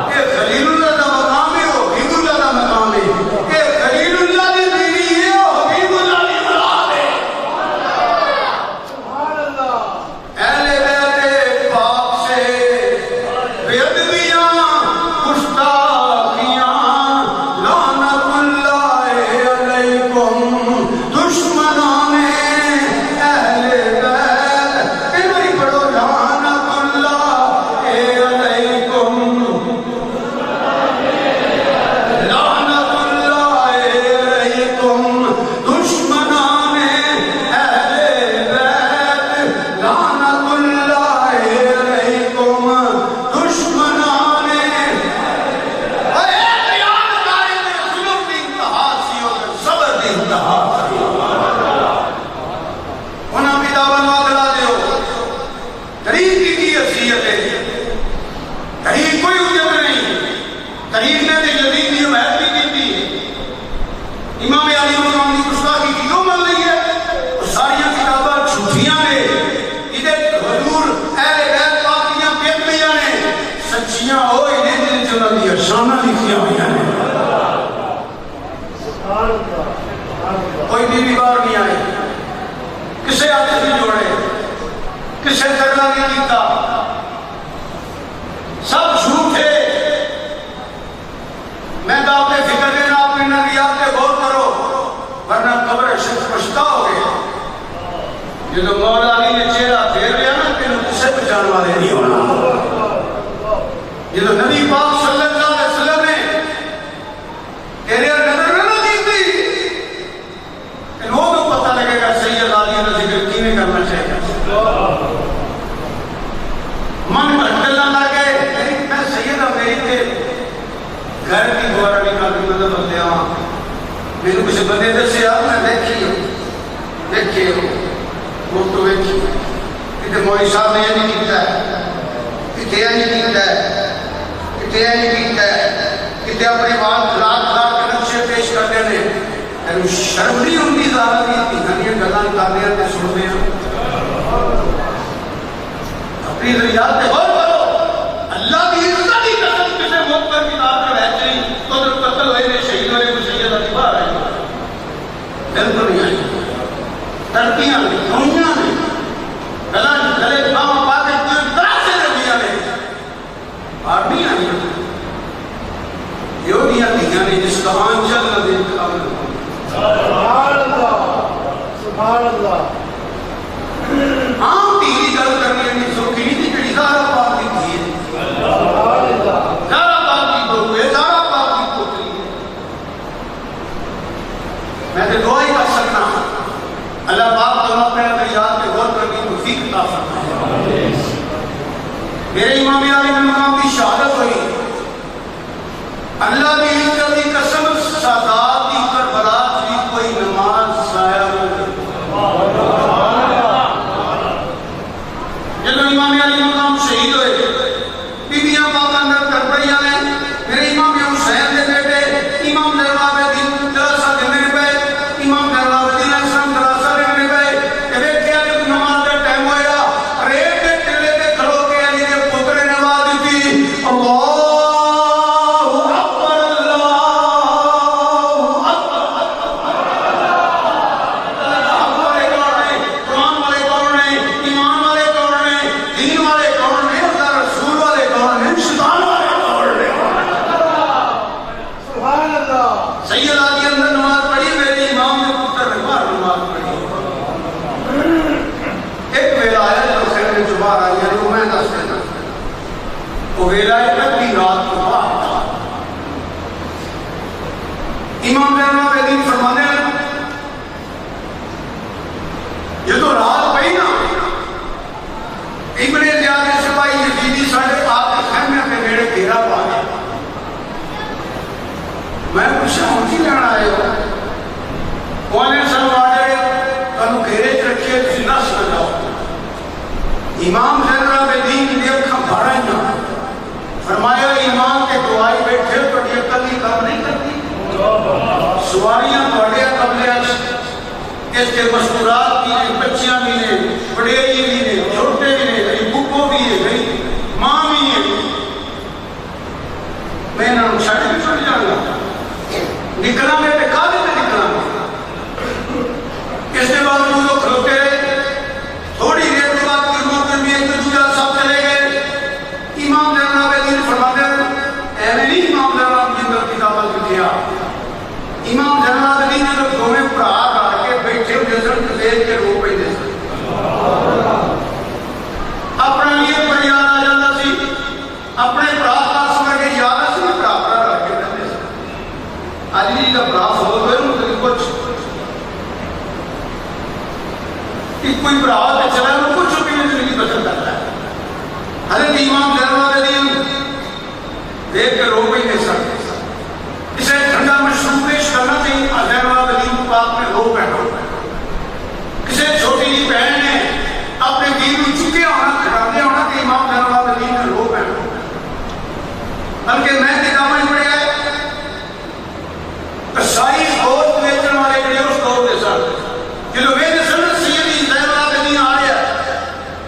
A: کہ خلیل اللہ کا مقام ہے وہ حبیب اللہ کا مقام ہے کہ خلیل اللہ کی بیوی ہے وہ حبیب اللہ کی اولاد ہے اہل بیت پاک سے بے ادبیاں گستاخیاں لعنت اللہ علیکم دشمنان اہل بیت ایک باری پڑھو لعنت اللہ علیکم لعنت اللہ علیکم دشمنان اہل بیت لعنت اللہ علیکم دشمنان اے بیان کاری میں ظلم کی انتہا سی اور صبر کی انتہا سی انہاں بھی دعوت واگلا دیو طریق کی حیثیت ہے طریق کوئی حجت نہیں طریق نے تو یزید کی حمایت بھی کی تھی امام علی مقام کی گستاخی کی کیوں من رہی ہے وہ ساری کتاباں جھوٹیاں نے ادھر حضور اہل بیت پاک دیاں بیٹیاں نے سچیاں ہو انہیں جن جنہاں دی شاناں لکھیاں ہوئی ہیں کوئی بیوی باہر نہیں آئی کسے ہاتھ نہیں جوڑے کسے تگڑا نہیں کیتا سب جھوٹے میں تو اپنے فکر دینا اپنی نظریات پہ غور کرو ورنہ قبر شخص پچھتاؤ گے جب مولا علی نے چہرہ پھیر لیا نا تینوں کسے پہچان والے نہیں ہونا جب نبی پاک صلی اللہ علیہ وسلم نے تیرے نظر نہ دی تھی لوگوں کو پتہ لگے گا سید علی کا ذکر کینے کرنا چاہیے من بھٹکل نہ لگے میں سید میری تے گھر کی دوارا بھی کافی مطلب بندے ہاں میرے کچھ بندے دسے آپ میں دیکھیے وہ تو دیکھیے کہ مولی صاحب نے یہ نہیں کیتا ہے کہ یہ نہیں کیتا ہے کہ یہ نہیں کیتا ہے کہ اپنے بات رات کے نقشے پیش کرتے ہیں یعنی شرم نہیں ان کی ظاہر کی دھنیاں گلان کر رہے ہیں سن رہے ہیں اپنی ذریعات پہ غور کرو اللہ کی عزت ہی قسم کسے موت پر کتاب میں بیٹھ رہی تو جب قتل ہوئے نے شہید ہوئے کو سید علی باہر آئے دل تو نہیں آئی ترکیاں نہیں دنیا نہیں گلے کام پاتے کوئی طرح سے ربیہ نہیں باہر نہیں آئی یہ دیا دیا نے جس کا آنچل نہ دے
B: سبحان اللہ سبحان اللہ
A: عام تیری گل کرنی ہے سوکھی نہیں تھی کڑی زارہ پاک کی تھی
B: سبحان اللہ
A: زارہ پاک کی بہو ہے زارہ پاک کی پوتری ہے میں تو دعا ہی کر سکتا ہوں اللہ پاک تم اپنے نظریات پہ غور کر کے توفیق عطا فرمائے میرے امام علی بن مقام کی شہادت ہوئی اللہ کی عزت کی قسم سادات کی کربلا کی کوئی نماز ضائع نہ جب امام علی مقام شہید ہوئے بیبیاں بابا اندر کر پڑی نے میرے امام حسین دے بیٹے امام زین العابدین جلسہ دینے پہ امام زین العابدین اسلام جلسہ دینے پہ دیکھیا جب نماز کا ٹائم ہوا ریت کے ٹلے تے کھلو کے علی دے پتر نے آواز دی اللہ امام زین العابدین فرمانے ہیں یہ تو رات پئی نا ابن زیاد سپاہی یزیدی ساڑھے آپ کے خیمے پہ میرے گھیرا پا گیا میں پوچھا ہوں کی لینا آئے ہو کوانے صاحب آڑے کنو گھیرے رکھے تسی نہ سمجھاؤ امام زین العابدین نے اکھاں بھرائی نہ فرمایا امام کے دعائی بیٹھے تو یہ کلی کام نہیں کرتی سواریاں بڑے قبلے اس کے مستورات بھی ہیں بچیاں بھی ہیں بڑے بھی ہیں چھوٹے بھی ہیں گئی بکو بھی ہے گئی ماں بھی ہے میں نہ چھڑ بھی چھوڑ جاؤں گا نکلا میں پہ کابے میں نکلا اس کے بعد وہ لوگ کھلوتے رہے تھوڑی دیر کے بعد کی موقع بھی ایک دوجہ سب چلے گئے امام زین العابدین فرماتے ہیں ایویں نہیں امام زین العابدین نے کتابت کیا امام زین العابدین نے جب دونوں بھرا رل کے بیٹھے ہوئے سن دیکھ کے رو پہ دے سن اپنا لیے پر یاد آ جاتا سی اپنے بھرا خاص کر کے یاد سی بھرا رل کے رہتے سن علی کا بھرا ہو گئے ان کو کچھ کوئی بھرا پہ چلا ان کو چھپی میں زندگی بچت کرتا ہے حضرت امام زین العابدین دیکھ کے رو پہ دے سن اسے ٹھنڈا مشروب پیش کرنا تھی زین العابدین پاک میں رو بیٹھو کسی چھوٹی جی بہن نے اپنے دین کو چکے ہونا کرانے ہونا کہ امام زین العابدین نے رو بیٹھو بلکہ میں کتابیں پڑھ گئے قصائی گوشت بیچنے والے جڑے اس دور کے ساتھ جلو وید سن سیدی زین العابدین آ رہا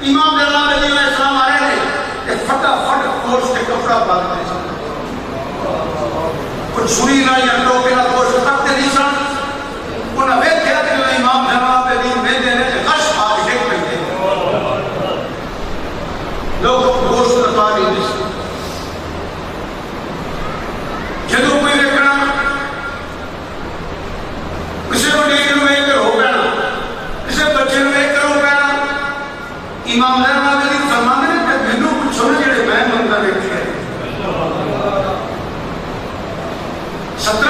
A: امام زین العابدین علیہ السلام آ رہے ہیں کہ فٹافٹ گوشت کے کپڑا باندھ دے سن کچھ سوئی نہ یا ٹوکے نہ گوشت تکتے نہیں سن انہاں وید کیا کہ امام زین العابدین میں دینے سے غش آج ڈیک پہ دے لوگ گوشت رکھا نہیں سن جدو کوئی دیکھنا کسی کو ڈیک نو ایک ہو گیا کسی بچے نو ایک ہو گیا امام زین العابدین فرمانے نے کہ مینو پوچھو نا جڑے میں بندہ دیکھے 17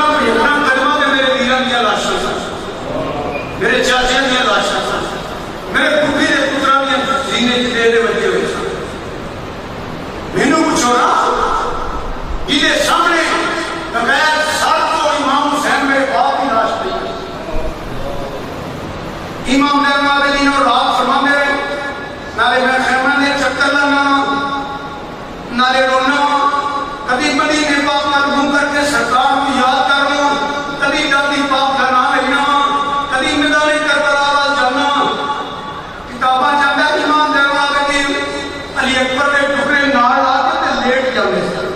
A: کلمہ دے میرے ویران دیا لاشاں سن میرے چاچیاں دیا لاشاں سن میرے پھوپھی دے پتراں دیا سینے دے بچے ہوئے سن مینو پوچھو نا یہ سامنے بغیر سر تو امام حسین میرے باپ کی لاش پئی امام زین العابدین اور رات فرماندے رہے نالے میں خیمہ دے چکر لانا نالے رونا کبھی مدینے پاک پر گھوم کر کے سرکار کو یاد کرنا کبھی دادی پاک کا نام لینا کبھی میدان کربلا وال جانا کتاباں جاندا امام زین العابدین علی اکبر کے ٹکڑے نال لا کے لیٹ جاندے سن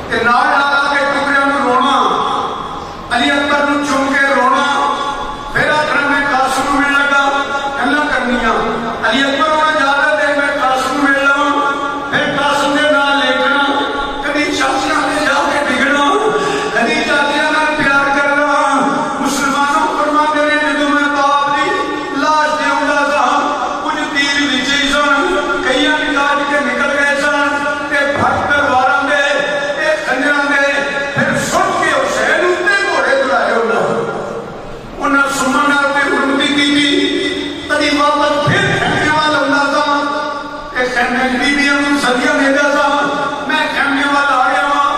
A: تے نال لا کے ٹکڑیاں نوں رونا علی اکبر نوں چوم کے رونا پھر آخر میں قاسم میں لگا گلاں کرنیاں علی اکبر نے اجازت دے میں قاسم میں لگا پھر قاسم دے نال لیٹنا کبھی چاچیاں دے جا کے بگڑنا کبھی چاچیاں نال پیار کرنا مسلمانوں فرماندے نے جدوں میں باپ دی لاش دے اوندا سا کچھ تیر وچ ہی سن کئیاں نکال کے نکل گئے سن تے پھٹ تلواراں دے تے خنجراں دے پھر سن کے حسین اُتے گھوڑے دلائے انہاں سمن نال تے حرمتی کیتی کبھی واپس پھر خیمے وال ہوندا سا تے خیمے بیبیاں نوں سدیاں دیندا سا میں خیمے وال آ گیا ہاں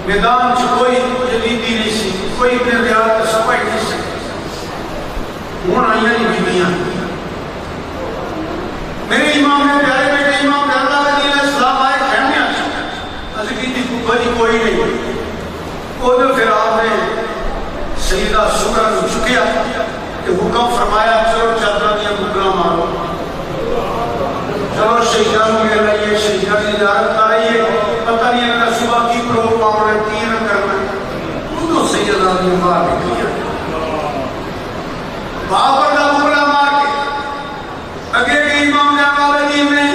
A: میدان چ کوئی جدیدی نہیں سی، کوئی ابن ریاض کا صفحہ ہی نہیں سی۔ ہوں آئیاں نہیں بیبیاں، میرے امام نے پیارے بیٹے امام اللہ علیہ السلام آئے کہنے اسی کی کوئی کوئی نہیں۔ ادھر پھر آپ نے سیدہ سکرہ کو چکیا کہ حکم فرمایا چلو چادر دیا بکرا مارو، چلو شہیدان مل رہی ہے، شہیدان کی زیارت کر رہی ہے، پتہ نہیں ہے کہ صبح کی پروگرام ہے کی نہ کرنا ہے۔ تو سیدہ نے مار دیا بابر کا بکرا مار کے اگے کے امام جلالدین نے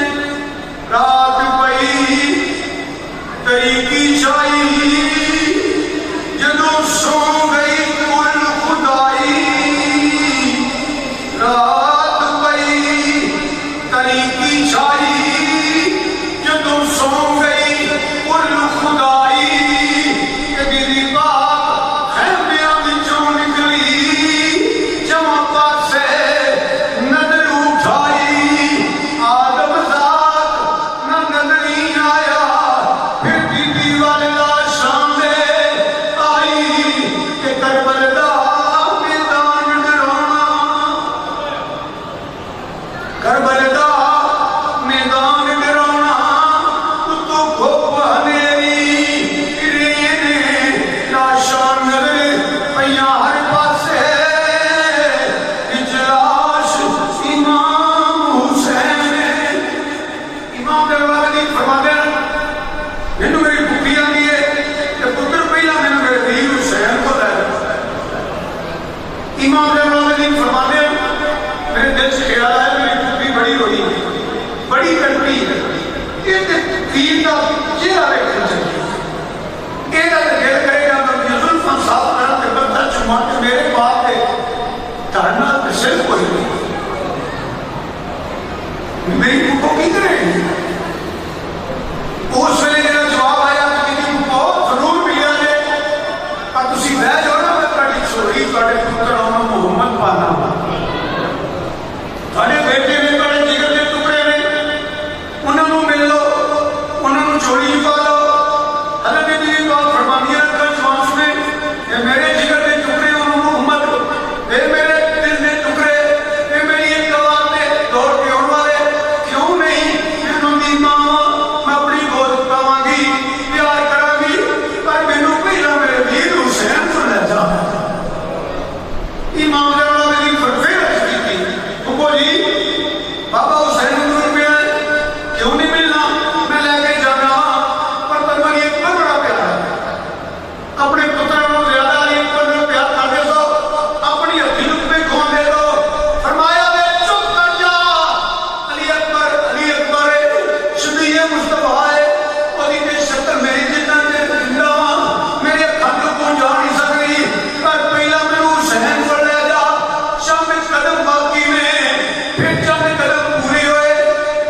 A: رات پئی طریقی شاہی جدوں سو گئی کل خدائی، رات پئی طریقی شاہی جدوں سو گئی کل خدائی، کہ میری بات خیمیاں وچوں نکلی جمع پاسے نظر اٹھائی، آدم ذات نہ نظری آیا، پھر بی بی والدہ سامنے آئی کہ کربلا میدان ڈرانا، کربلا میدان ڈرانا، تو کھوپ ہنیری رین لاشاں نظر پیاں ہر پاسے، اجلاس امام حسین۔ امام جلالدین فرماتے ہیں مینوں میری پھوپھی آندی ہے کہ پتر پہلا مینوں میرے ویر حسین کو لے جا۔ امام جلالدین فرماتے ہیں میرے دل سے خیال آیا میری پھوپھی بڑی ہوئی بڑی کنٹی ہے، یہ ویر کا چہرہ دیکھنا چاہیے، یہ دل کرے گا کہ زلفاں صاف کرا کے بندہ چما کے میرے بات ہے دھرنا تشل کوئی نہیں، میری پھوپھو کی کرے گی؟ اس ویلے میرا جواب آیا کہ میری پھوپھو ضرور ملیا جائے پر تسی بہ جاؤ نا، میں تہاڈی چھوڑی تہاڈے پتر آؤں محمد پانا، تہاڈے بیٹے نے تہاڈے جگر دے ٹکڑے نے، انہاں نوں مل لو، انہاں نوں چھوڑی پا لو۔ حضرت نبی پاک فرماندی ہے کل جوان سنے کہ میرے جگر دے ٹکڑے انہوں محمد، اے میرے دل دے ٹکڑے، اے میری ایک آواز دے دوڑ کے آنے والے، کیوں نہیں مینوں دی ماں میں اپنی گود پاواں گی، پیار کراں گی، پر مینوں پہلا میرے ویر حسین کو لے جا۔ امام جلالدین پھر عرض کی پھوپھو جی بابا حسین کو ملنا ہے، کیوں نہیں ملنا، میں لے کے جانا، پر تمہیں ایک پر بڑا پیار ہے، اپنے پتر کو زیادہ ایک پر پیار کر دے دو، اپنی ہتھی لقمے کھون دے دو۔ فرمایا بے چپ کر جا، علی اکبر شبیہ مصطفیٰ ہے، اور یہ شکل میری جتنا دے زندہ میرے کھانوں کو جا نہیں سکتی، پر پہلا میں حسین کو لے جا۔ شام قدم باقی میں پھر چند قدم پورے ہوئے،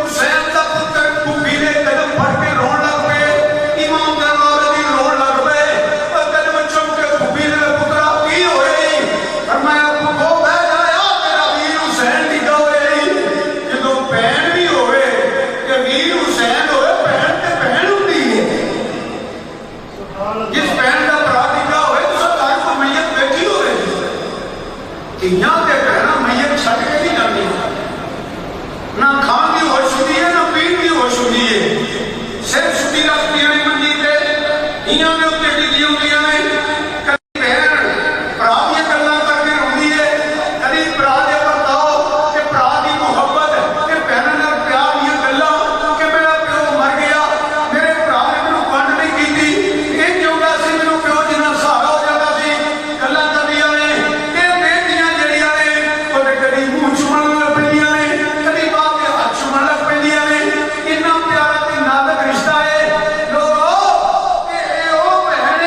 A: حسین کا پتر پھوپھی نے قدم پھڑ کے رون لگ پے، امام جلالدین رون لگ پے، اور قدم چم کے پھوپھی نے پترا کی ہوئی، فرمایا پھوپھو بہ جایا میرا ویر حسین کی گا ہوئی، جدوں بہن بھی ہوئے کہ ویر حسین ہوئے بہن تے بہن ہوندی ہے، جس بہن کا برا نکاح ہوئے تو سب گھر کو میت بیٹھی ہوئے، دھیاں تے بہناں میت چھڈ کے نہیں جاندی، نہ کھان دی ہوش ہوندی ہے نہ پین دی ہوش ہوندی ہے، صرف چھٹی رکھتی ہیں منجی تے، دھیاں دے اتنے ڈگی ہوندیاں نے، کبھی بہن برا دی گلاں کر کے روندی ہے، کبھی برا دے برتاؤ کہ برا دی محبت کہ بہن نال پیار دیاں گلاں کہ میرا پیو مر گیا، میرے برا نے مینوں کنڈ نہیں کیتی، یہ چاہتا سی مینوں پیو جنہ سہارا ہو جاتا سی، گلاں کردیاں نے، یہ بیٹیاں جڑیاں نے وہ کبھی منہ چومن لگ پیندیاں نے، کبھی باپ کے ہاتھ چومن لگ پیندیاں نے، اتنا پیارا تے نازک رشتہ ہے۔ لوگو کہ اے او بہن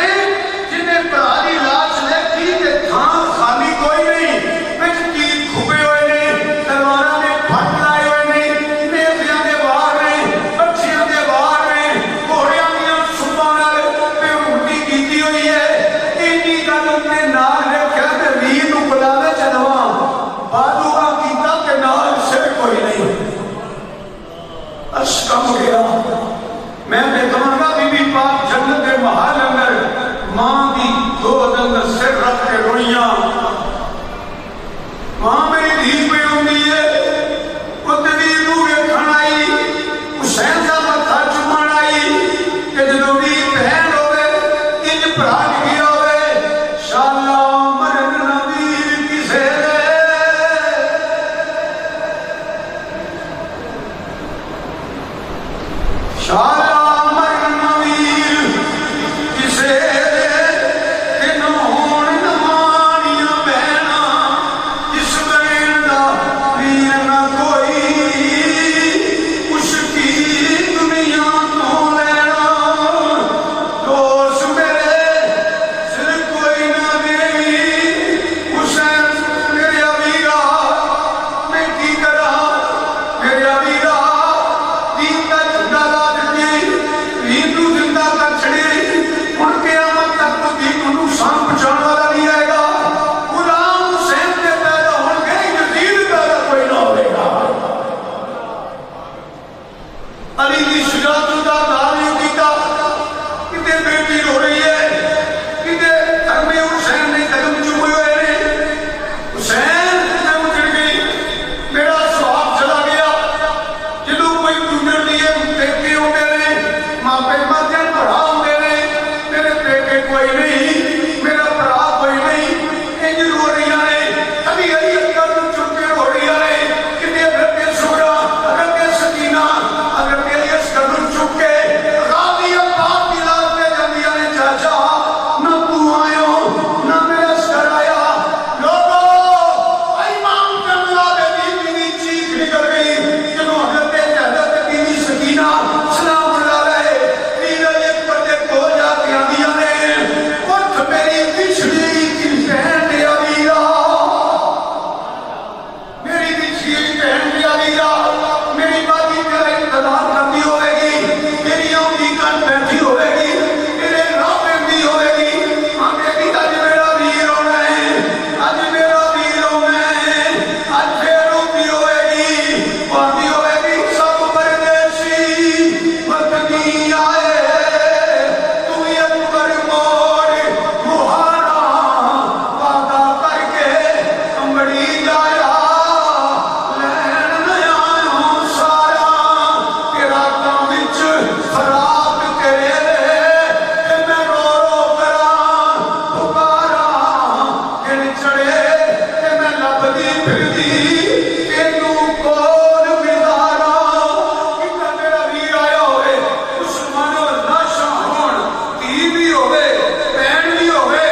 A: ہوئے بہن بھی ہوئے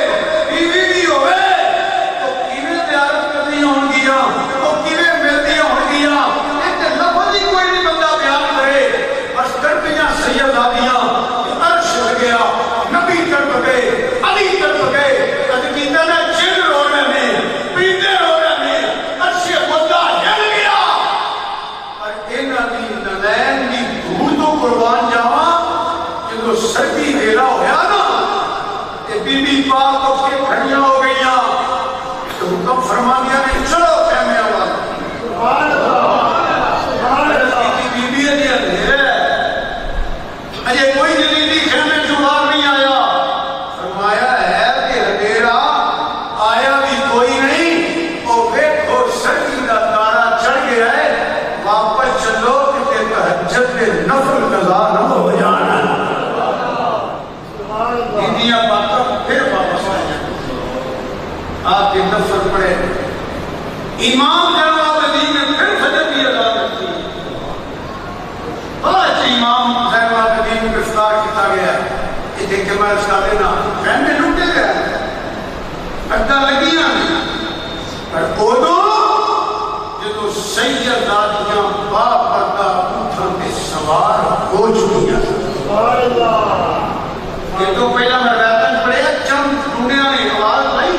A: بیوی بھی ہوئے تو کیویں زیارت کرنی ہون گیا تو کیویں ملدی ہون گیا ایک لفظ ہی کوئی نہیں بندہ بیان کرے بس کرپیاں سیدادیاں عرش لگیا نبی تڑپ گئے علی تڑپ گئے تجدیدہ نے جن رو رہے ہیں پیتے رو رہے ہیں عرش مدہ ہل گیا اور انہاں دی نلین دی دھول تو قربان جاواں جو سردی ویلا ہویا نا کہ بی بی پاک اٹھ کے کھڑیاں ہو گئیاں تو حکم فرما دیا نے چلو خیمے والا
B: سبحان اللہ سبحان اللہ
A: بی بی دی اندھیرا اجے کوئی جلیلی خیمے سے باہر نہیں آیا فرمایا ہے کہ اندھیرا آیا بھی کوئی نہیں اور دیکھو سردی کا تارا چڑھ گیا ہے واپس چلو کہ تہجد میں نفل قضا نہ ہو جانا دیدیاں باتوں پھر واپس آ جائیں آپ کے نفل پڑے امام زین العابدین نے پھر فجر کی ادا کرتی آج امام زین العابدین کو گرفتار کیا گیا یہ دیکھ کے میں اس کا دینا خیمے لوٹے گئے اڈا لگیاں پر اودو جدو سیدادیاں باپ پردہ اٹھن کے سوار ہو چکی ہیں
B: سبحان اللہ
A: یہ تو پہلا میں روایتاں پڑھے چند دنیا نے آواز لائی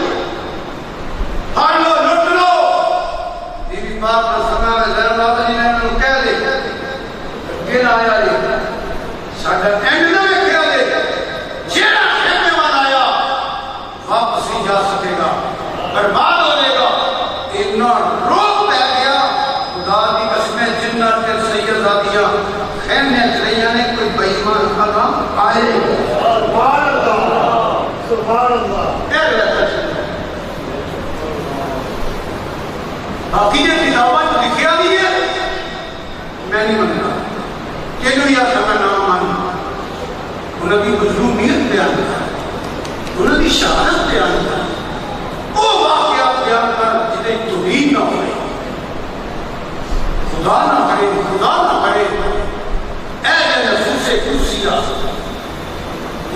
A: پڑھ لو لٹ لو بی بی پاک رسولہ زین العابدین نے انہوں کہہ دے پھر آیا لے ساڈا اینڈ نہ ویکھیا لے جیڑا خیمے والا آیا واپس نہیں جا سکے گا برباد ہو جائے گا اتنا روک پہ گیا خدا کی قسمیں جنات کے سیدادیاں خیمے چلیاں نے کوئی بے ایمان خدا آئے
B: سبحان اللہ سبحان اللہ
A: باقی نے کتاباں جو لکھیا بھی ہے میں نہیں مننا کہ جو یا سب نام ماننا انہوں کی مظلومیت بیان کر انہوں کی شہادت بیان کر وہ واقعات بیان کر جنہیں توہین نہ ہوئے خدا نہ کرے اے نفوس کرسیہ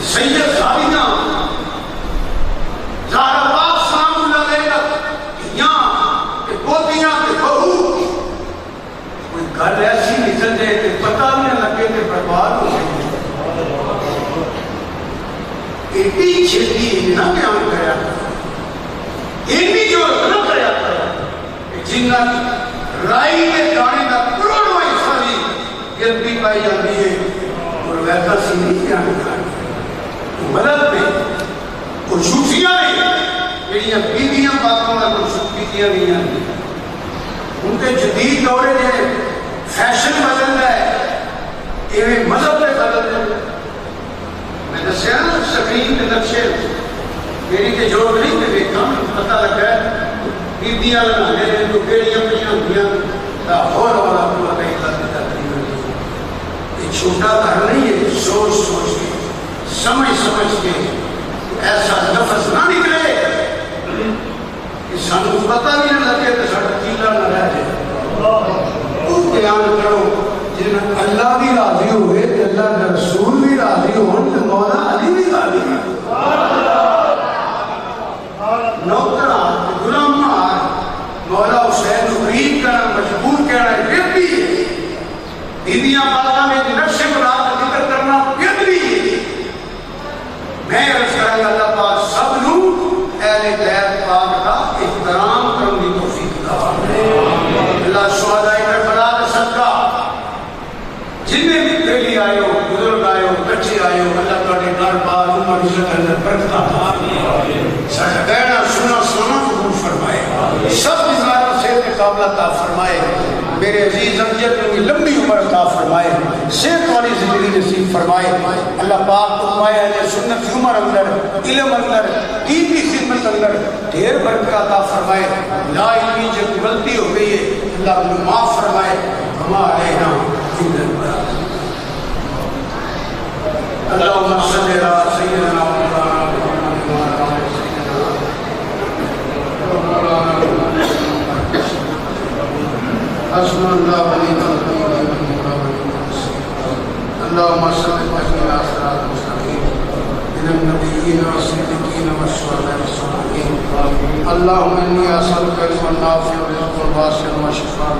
A: سید زاویہ زہرا پاک سلام اللہ علیہ یہاں کہ پوتیاں کہ بہو کوئی گھر ایسی نکل جائے کہ پتہ نہیں لگے کہ برباد ہو گئی ایٹی چھتی نہ بیان کریا ایٹی جو نہ کریا جنہ رائی کے دانے کا کروڑوں حصہ بھی گرتی پائی جاتی ہے اور ویسا سی نہیں بیان کرا مدد میں اور صوفیاں نہیں میری بیویاں باتوں کا کچھ صوفیاں نہیں ہیں ان کے جدید دورے جو فیشن بدل ہے یہ مذہب پہ بدل ہے میں دسیا نا سکرین کے نقشے میری کے جوڑ نہیں میں دیکھا پتہ لگا ہے بیویاں لگانے ہیں جو بیڑیاں پڑیاں ہوئیاں لاہور والا پورا کہیں کرتے یہ چھوٹا گھر نہیں ہے سوچ سوچ کے سمجھ کے ایسا لفظ نہ نکلے کہ سانو پتہ بھی نہ لگے تو ساڈا کیلا نہ رہ جائے وہ بیان کرو جن اللہ بھی راضی ہوئے تو اللہ کے رسول بھی راضی ہون تو مولا علی بھی راضی نوکرا غلام مولا حسین کو قریب کرنا مجبور کہنا یہ بھی ہے بیویاں پاکاں میں نقش مراد کا ذکر کرنا یہ بھی ہے میں عرض کروں اللہ پاک سب نو اہل بیت پاک کا احترام کرنے کی توفیق عطا اللہ شہداء کربلا کا صدقہ جنہیں بھی پہلی آئے ہو بزرگ آئے ہو بچے آئے ہو اللہ تعالی گھر بار عمر عزت اندر برکت آمین سارا کہنا سنا سنا قبول فرمائے سب نظاروں سے مقابلہ عطا فرمائے میرے عزیز امجد میں لمبی عمر عطا فرمائے صحت والی زندگی نصیب فرمائے اللہ پاک فرمائے اہل سنت کی عمر اندر علم اندر دین کی خدمت اندر ڈھیر برکت عطا فرمائے لا علمی جب غلطی ہو گئی ہے اللہ انہیں معاف فرمائے ہمارے نام اللہم صلی اللہ سیدنا حسن اللہ ولی اللہم صلی اللہ صراط مستقیم النبيين والصديقين والشهداء والصالحين اللهم إني أسألك علما نافعا ورزقا واسعا وشفاء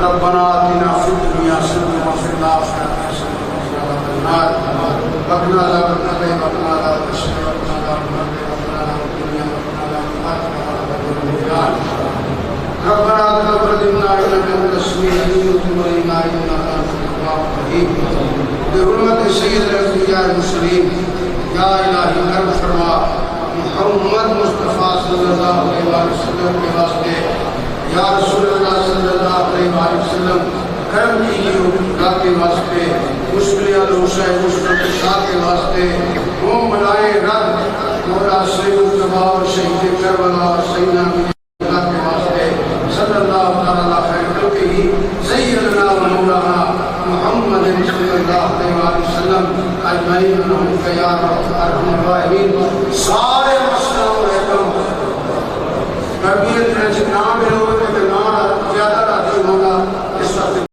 A: ربنا آتنا في الدنيا حسنة وفي الآخرة حسنة وقنا عذاب النار وقنا عذاب النار وقنا عذاب الشر وقنا عذاب النار وقنا عذاب الدنيا وقنا عذاب الآخرة وعذاب النار ربنا تقبل منا إنك أنت السميع العليم وتب علينا إنك أنت التواب الرحيم بحرمة سيد الأنبياء المرسلين یا الہی کرم فرما محمد مصطفیٰ صلی اللہ علیہ وسلم کے واسطے یا رسول اللہ صلی اللہ علیہ وسلم کرم کیجیے خدا کے واسطے مشکلیاں روشہ مشکل کشا کے واسطے وہ بلائے رد مولا سید الجبا اور شہید کربلا اور سیدنا خدا کے واسطے صلی اللہ تعالیٰ خیر خلقہ سیدنا و مولانا محمد صلی اللہ علیہ وسلم اجمعین برحمتک یا ارحم الراحمین سارے مسئلوں کو تربیت نام لوگ